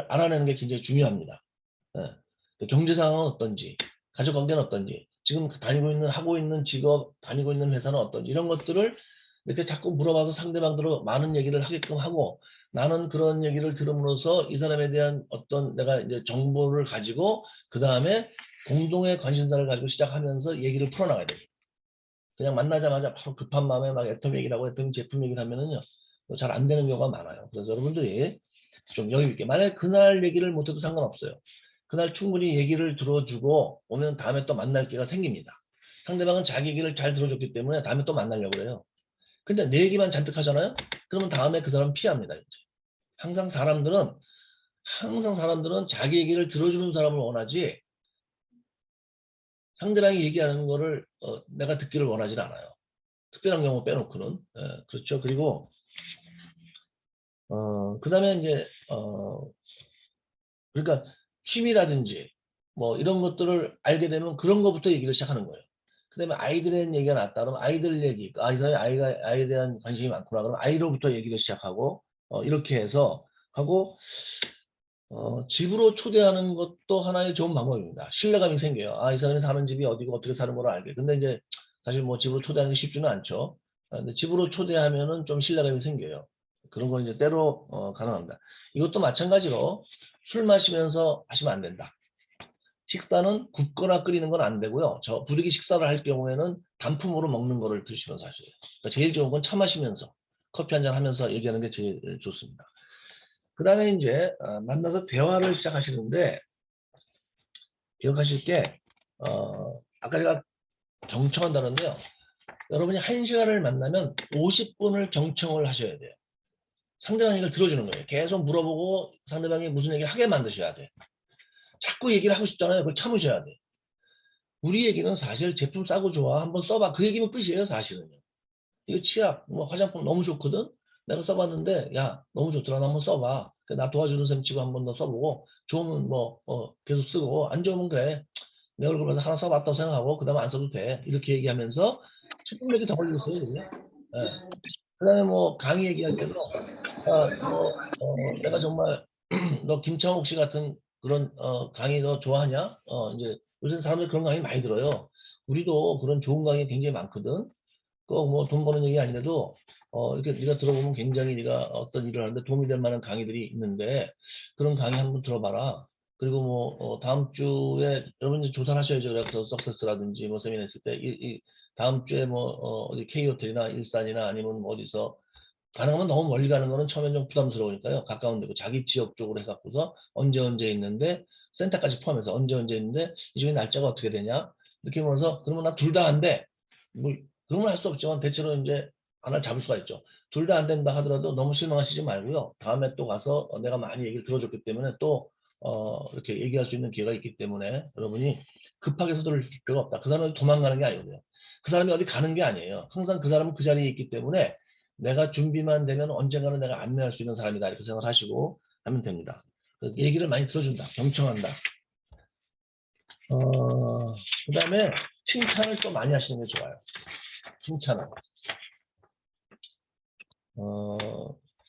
알아내는 게 굉장히 중요합니다. 경제 상황은 어떤지, 가족 관계는 어떤지, 지금 하고 있는 직업, 다니고 있는 회사는 어떤지 이런 것들을 이렇게 자꾸 물어봐서 상대방들로 많은 얘기를 하게끔 하고 나는 그런 얘기를 들음으로써 이 사람에 대한 어떤 내가 이제 정보를 가지고 그 다음에 공동의 관심사를 가지고 시작하면서 얘기를 풀어나가야 돼요. 그냥 만나자마자 바로 급한 마음에 막 애터미 얘기를 하고 애터미 제품 얘기를 하면은요 잘 안 되는 경우가 많아요. 그래서 여러분들이 좀 여유 있게 만약에 그날 얘기를 못해도 상관없어요. 그날 충분히 얘기를 들어주고 오면 다음에 또 만날 기회가 생깁니다. 상대방은 자기 얘기를 잘 들어줬기 때문에 다음에 또 만나려고 해요. 근데 내 얘기만 잔뜩 하잖아요. 그러면 다음에 그 사람 피합니다. 이제. 항상 사람들은 자기 얘기를 들어주는 사람을 원하지 상대방이 얘기하는 거를 내가 듣기를 원하지 않아요. 특별한 경우 빼놓고는. 그렇죠. 그리고 그 다음에 이제 그러니까 취미라든지 뭐 이런 것들을 알게 되면 그런 것부터 얘기를 시작하는 거예요. 그 다음에 아이들에 대한 얘기가 났다 그러면 아이들 얘기, 이 사람이 아이에 대한 관심이 많구나 그러면 아이로부터 얘기를 시작하고 이렇게 해서 하고 집으로 초대하는 것도 하나의 좋은 방법입니다. 신뢰감이 생겨요. 이 사람이 사는 집이 어디고 어떻게 사는 걸 알게. 근데 이제 사실 뭐 집으로 초대하는 게 쉽지는 않죠. 근데 집으로 초대하면은 좀 신뢰감이 생겨요. 그런 건 이제 때로 가능합니다. 이것도 마찬가지로 술 마시면서 하시면 안 된다. 식사는 굽거나 끓이는 건 안 되고요. 부득이 식사를 할 경우에는 단품으로 먹는 거를 드시면서 하셔요. 그러니까 제일 좋은 건 차 마시면서 커피 한잔 하면서 얘기하는 게 제일 좋습니다. 그 다음에 이제 만나서 대화를 시작하시는데 기억하실 게 아까 제가 경청한다는데요. 여러분이 1시간을 만나면 50분을 경청을 하셔야 돼요. 상대방 얘기를 들어주는 거예요. 계속 물어보고 상대방이 무슨 얘기를 하게 만드셔야 돼요. 자꾸 얘기를 하고 싶잖아요. 그걸 참으셔야 돼요. 우리 얘기는 사실 제품 싸고 좋아. 한번 써봐. 그 얘기면 끝이에요. 사실은요. 이거 치약, 뭐 화장품 너무 좋거든? 내가 써봤는데, 야, 너무 좋더라. 나 한번 써봐. 나 도와주는 셈 치고 한번 더 써보고, 좋으면 뭐, 계속 쓰고, 안 좋으면 그래. 내 얼굴 봐서 하나 써봤다고 생각하고, 그 다음에 안 써도 돼. 이렇게 얘기하면서, 10분 몇개 더 걸리겠어요, 이게. 그 다음에 뭐, 강의 얘기할 때도, 내가 정말, 너 김창옥 씨 같은 그런, 강의 너 좋아하냐? 이제, 요새 사람들 그런 강의 많이 들어요. 우리도 그런 좋은 강의 굉장히 많거든. 꼭 뭐 돈 버는 얘기 아니라도 이렇게 네가 들어보면 굉장히 네가 어떤 일을 하는데 도움이 될 만한 강의들이 있는데 그런 강의 한번 들어봐라. 그리고 뭐 다음 주에 여러분 이제 조사를 하셔야죠. 그래서 석세스라든지 뭐 세미나 있을 때 이 다음 주에 뭐 어디 K호텔이나 일산이나 아니면 뭐 어디서 가능하면 너무 멀리 가는 거는 처음엔 좀 부담스러우니까요. 가까운 데고 자기 지역 쪽으로 해갖고서 언제 있는데 센터까지 포함해서 언제 있는데 이 중에 날짜가 어떻게 되냐 이렇게 보면서 그러면 나 둘 다 안 돼. 뭐 그러면 할 수 없지만 대체로 이제 하나를 잡을 수가 있죠. 둘 다 안 된다 하더라도 너무 실망하시지 말고요. 다음에 또 가서 내가 많이 얘기를 들어줬기 때문에 또 이렇게 얘기할 수 있는 기회가 있기 때문에 여러분이 급하게 서두를 필요가 없다. 그 사람은 도망가는 게 아니고요. 그 사람이 어디 가는 게 아니에요. 항상 그 사람은 그 자리에 있기 때문에 내가 준비만 되면 언젠가는 내가 안내할 수 있는 사람이다. 이렇게 생각하시고 하면 됩니다. 얘기를 많이 들어준다. 경청한다. 그 다음에 칭찬을 또 많이 하시는 게 좋아요. 칭찬을.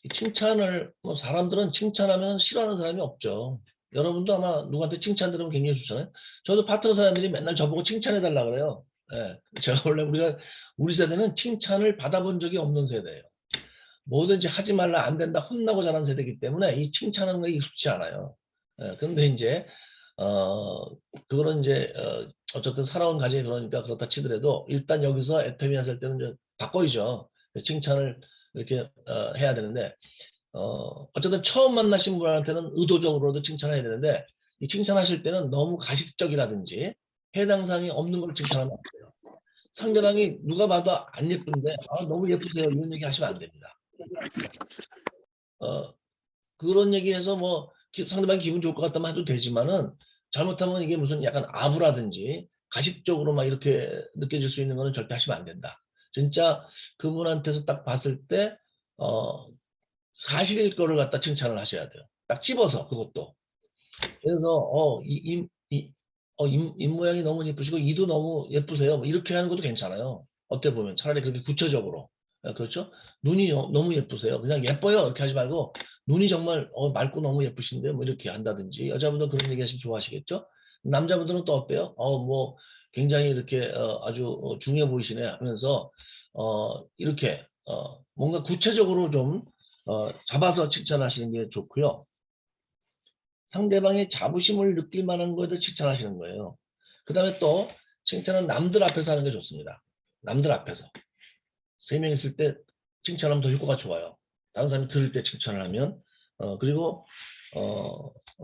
이 칭찬을 뭐 사람들은 칭찬하면 싫어하는 사람이 없죠. 여러분도 아마 누구한테 칭찬 들으면 굉장히 좋잖아요. 저도 파트너 사람들이 맨날 저보고 칭찬해달라 그래요. 예, 제가 원래 우리 세대는 칭찬을 받아본 적이 없는 세대예요. 뭐든지 하지 말라 안 된다 혼나고 자란 세대이기 때문에 이 칭찬하는 게 익숙치 않아요. 예, 근데 이제 그거는 이제 어쨌든 살아온 가정이 그러니까 그렇다 치더라도 일단 여기서 애터미 하실 때는 이제 바꿔야죠. 칭찬을 이렇게 해야 되는데 어쨌든 처음 만나신 분한테는 의도적으로도 칭찬해야 되는데 이 칭찬하실 때는 너무 가식적이라든지 해당 사항이 없는 걸 칭찬하면 안 돼요. 상대방이 누가 봐도 안 예쁜데 너무 예쁘세요 이런 얘기 하시면 안 됩니다. 그런 얘기해서 뭐 상대방이 기분 좋을 것 같다면 해도 되지만은 잘못하면 이게 무슨 약간 아부라든지 가식적으로 막 이렇게 느껴질 수 있는 거는 절대 하시면 안 된다. 진짜 그분한테서 딱 봤을 때 사실일 거를 갖다 칭찬을 하셔야 돼요. 딱 집어서 그것도. 그래서 입 모양이 너무 예쁘시고 이도 너무 예쁘세요. 뭐 이렇게 하는 것도 괜찮아요. 어때 보면 차라리 그렇게 구체적으로. 그렇죠? 눈이 너무 예쁘세요. 그냥 예뻐요. 이렇게 하지 말고 눈이 정말 맑고 너무 예쁘신데 뭐 이렇게 한다든지 여자분들은 그런 얘기 하시면 좋아하시겠죠? 남자분들은 또 어때요? 뭐 굉장히 이렇게 아주 중요해 보이시네 하면서 이렇게 뭔가 구체적으로 좀 잡아서 칭찬하시는 게 좋고요. 상대방의 자부심을 느낄 만한 거에도 칭찬하시는 거예요. 그 다음에 또 칭찬은 남들 앞에서 하는 게 좋습니다. 남들 앞에서. 3명 있을 때 칭찬하면 더 효과가 좋아요. 다른 사람이 들을 때 칭찬을 하면 그리고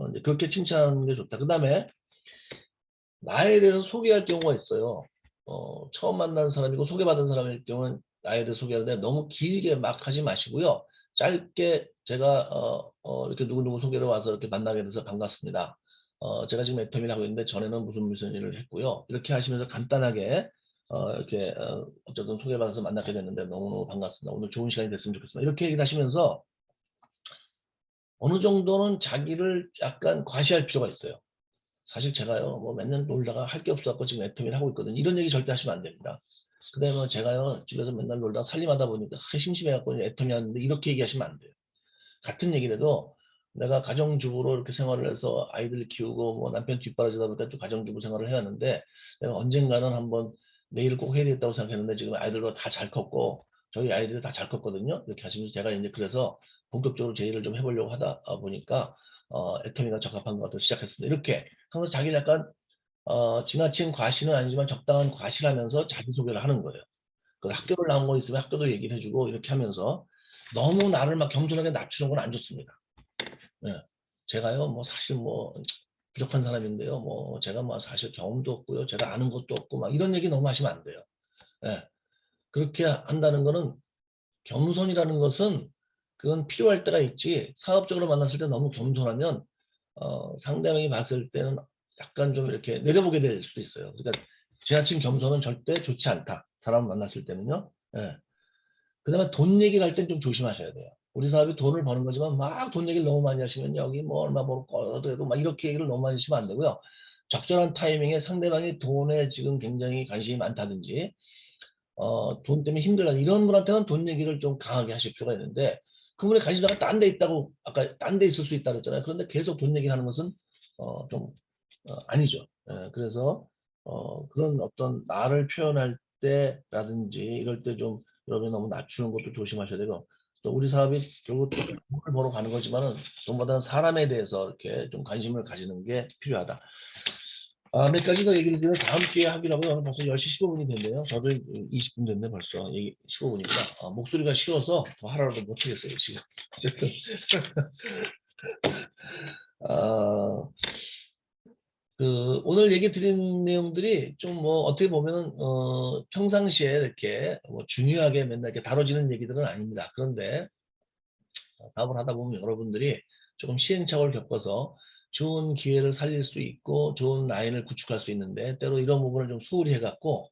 이제 그렇게 칭찬하는 게 좋다. 그 다음에 나에 대해서 소개할 경우가 있어요. 처음 만난 사람이고 소개받은 사람일 경우는 나에 대해서 소개하는데 너무 길게 막 하지 마시고요. 짧게 제가 이렇게 누구누구 소개로 와서 이렇게 만나게 돼서 반갑습니다. 제가 지금 애터미를 하고 있는데 전에는 무슨 일을 했고요. 이렇게 하시면서 간단하게 이렇게 어쨌든 소개받아서 만나게 됐는데 너무너무 반갑습니다. 오늘 좋은 시간이 됐으면 좋겠습니다. 이렇게 얘기를 하시면서 어느 정도는 자기를 약간 과시할 필요가 있어요. 사실 제가요, 뭐 맨날 놀다가 할 게 없어갖고 지금 애터미를 하고 있거든요. 이런 얘기 절대 하시면 안 됩니다. 그 다음에 제가요, 집에서 맨날 놀다가 살림하다 보니까 심심해갖고 애터미 하는데 이렇게 얘기하시면 안 돼요. 같은 얘기라도 내가 가정주부로 이렇게 생활을 해서 아이들 키우고 뭐 남편 뒷바라지다 보니까 좀 가정주부 생활을 해왔는데 내가 언젠가는 한번 내일을 꼭 해야 되겠다고 생각했는데 지금 아이들도 다 잘 컸고 저희 아이들이 다 잘 컸거든요. 이렇게 하시면서 제가 이제 그래서 본격적으로 제 일을 좀 해보려고 하다 보니까 애터미가 적합한 것 같아서 시작했습니다. 이렇게 항상 자기를 약간 지나친 과시는 아니지만 적당한 과시라면서 자기소개를 하는 거예요. 그 학교를 나온 거 있으면 학교도 얘기를 해주고 이렇게 하면서 너무 나를 막 겸손하게 낮추는 건 안 좋습니다. 네. 제가요, 뭐 사실 뭐 부족한 사람인데요. 뭐 제가 뭐 사실 경험도 없고요. 제가 아는 것도 없고 막 이런 얘기 너무 하시면 안 돼요. 네. 그렇게 한다는 거는 겸손이라는 것은 그건 필요할 때가 있지 사업적으로 만났을 때 너무 겸손하면 상대방이 봤을 때는 약간 좀 이렇게 내려보게 될 수도 있어요. 그러니까 지나친 겸손은 절대 좋지 않다. 사람을 만났을 때는요. 예. 그다음에 돈 얘기를 할 땐 좀 조심하셔야 돼요. 우리 사업이 돈을 버는 거지만 막 돈 얘기를 너무 많이 하시면 여기 뭐 얼마 벌 거라도 막 이렇게 얘기를 너무 많이 하시면 안 되고요. 적절한 타이밍에 상대방이 돈에 지금 굉장히 관심이 많다든지 돈 때문에 힘들다 이런 분한테는 돈 얘기를 좀 강하게 하실 필요가 있는데 그분의 관심사가 딴 데 있다고 아까 딴 데 있을 수 있다 그랬잖아요. 그런데 계속 돈 얘기를 하는 것은 좀 아니죠. 예, 그래서 그런 어떤 나를 표현할 때라든지 이럴 때 좀 여러분이 너무 낮추는 것도 조심하셔야 되고, 또 우리 사업이 결국 또 돈을 벌어 가는 거지만은 돈보다는 사람에 대해서 이렇게 좀 관심을 가지는 게 필요하다. 몇 가지 더 얘기를 드리면 다음 기회에 하기로 하고요. 벌써 10시 15분이 됐네요. 저도 20분 됐네 벌써. 15분이구나. 목소리가 쉬워서 더 하라고 못하겠어요 지금. 어쨌든 아, 오늘 얘기 드린 내용들이 좀 뭐 어떻게 보면은 평상시에 이렇게 뭐 중요하게 맨날 이렇게 다뤄지는 얘기들은 아닙니다. 그런데 사업을 하다 보면 여러분들이 조금 시행착오를 겪어서 좋은 기회를 살릴 수 있고 좋은 라인을 구축할 수 있는데, 때로 이런 부분을 좀 소홀히 해갖고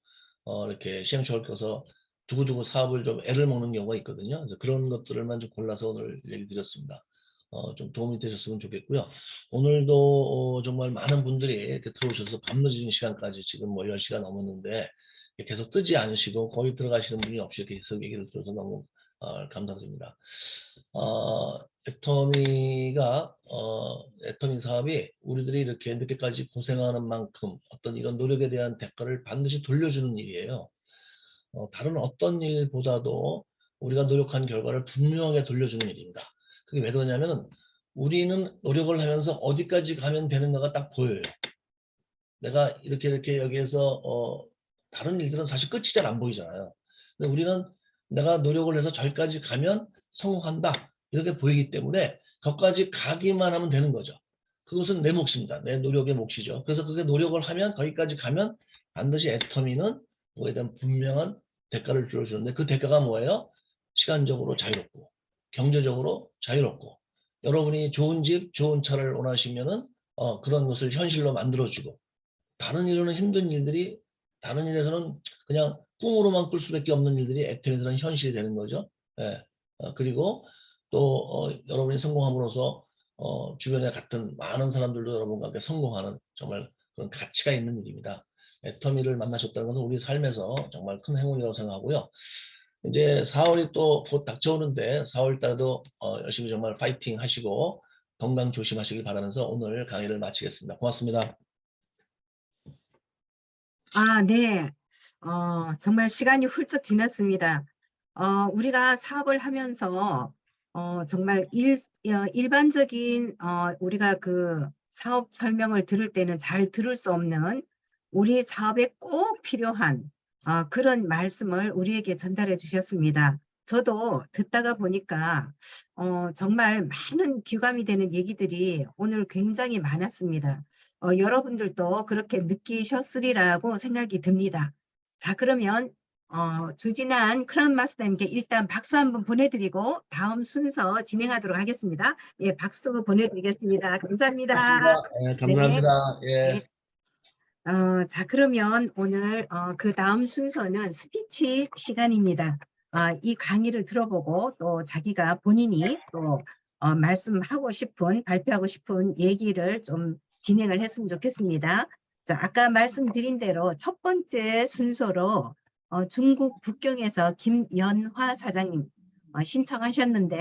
이렇게 시행착오를 겪어서 두고두고 사업을 좀 애를 먹는 경우가 있거든요. 그래서 그런 것들을만 좀 골라서 오늘 얘기 드렸습니다. 좀 도움이 되셨으면 좋겠고요. 오늘도 정말 많은 분들이 이렇게 들어오셔서 밤늦은 시간까지 지금 뭐 10시가 넘었는데 계속 뜨지 않으시고 거의 들어가시는 분이 없이 계속 얘기를 들어서 너무 감사드립니다. 애터미 사업이 우리들이 이렇게 늦게까지 고생하는 만큼 어떤 이런 노력에 대한 대가를 반드시 돌려주는 일이에요. 다른 어떤 일보다도 우리가 노력한 결과를 분명하게 돌려주는 일입니다. 그게 왜 그러냐면은 우리는 노력을 하면서 어디까지 가면 되는가가 딱 보여요. 내가 이렇게 여기에서 다른 일들은 사실 끝이 잘 안 보이잖아요. 근데 우리는 내가 노력을 해서 저기까지 가면 성공한다 이렇게 보이기 때문에 거기까지 가기만 하면 되는 거죠. 그것은 내 몫입니다. 내 노력의 몫이죠. 그래서 그게 노력을 하면 거기까지 가면 반드시 애터미는 그거에 대한 분명한 대가를 들어주는데, 그 대가가 뭐예요? 시간적으로 자유롭고 경제적으로 자유롭고, 여러분이 좋은 집, 좋은 차를 원하시면은 그런 것을 현실로 만들어주고, 다른 일로는 힘든 일들이 다른 일에서는 그냥 꿈으로만 꿀 수밖에 없는 일들이 애터미에서는 현실이 되는 거죠. 예. 그리고 또 여러분이 성공함으로써 주변에 같은 많은 사람들도 여러분과 함께 성공하는 정말 그런 가치가 있는 일입니다. 애터미를 만나셨다는 것은 우리 삶에서 정말 큰 행운이라고 생각하고요. 이제 4월이 또 곧 닥쳐오는데 4월 달에도 열심히 정말 파이팅 하시고 건강 조심하시길 바라면서 오늘 강의를 마치겠습니다. 고맙습니다. 네. 정말 시간이 훌쩍 지났습니다. 우리가 사업을 하면서 정말 일반적인 우리가 그 사업 설명을 들을 때는 잘 들을 수 없는 우리 사업에 꼭 필요한 그런 말씀을 우리에게 전달해 주셨습니다. 저도 듣다가 보니까 정말 많은 귀감이 되는 얘기들이 오늘 굉장히 많았습니다. 여러분들도 그렇게 느끼셨으리라고 생각이 듭니다. 자, 그러면 주진한 크라운 마스터님께 일단 박수 한번 보내드리고 다음 순서 진행하도록 하겠습니다. 예, 박수 보내드리겠습니다. 감사합니다. 네, 감사합니다. 예. 네. 자, 그러면 오늘 그 다음 순서는 스피치 시간입니다. 이 강의를 들어보고 또 자기가 본인이 또 말씀하고 싶은, 발표하고 싶은 얘기를 좀 진행을 했으면 좋겠습니다. 자, 아까 말씀드린 대로 첫 번째 순서로 중국 북경에서 김연화 사장님 신청하셨는데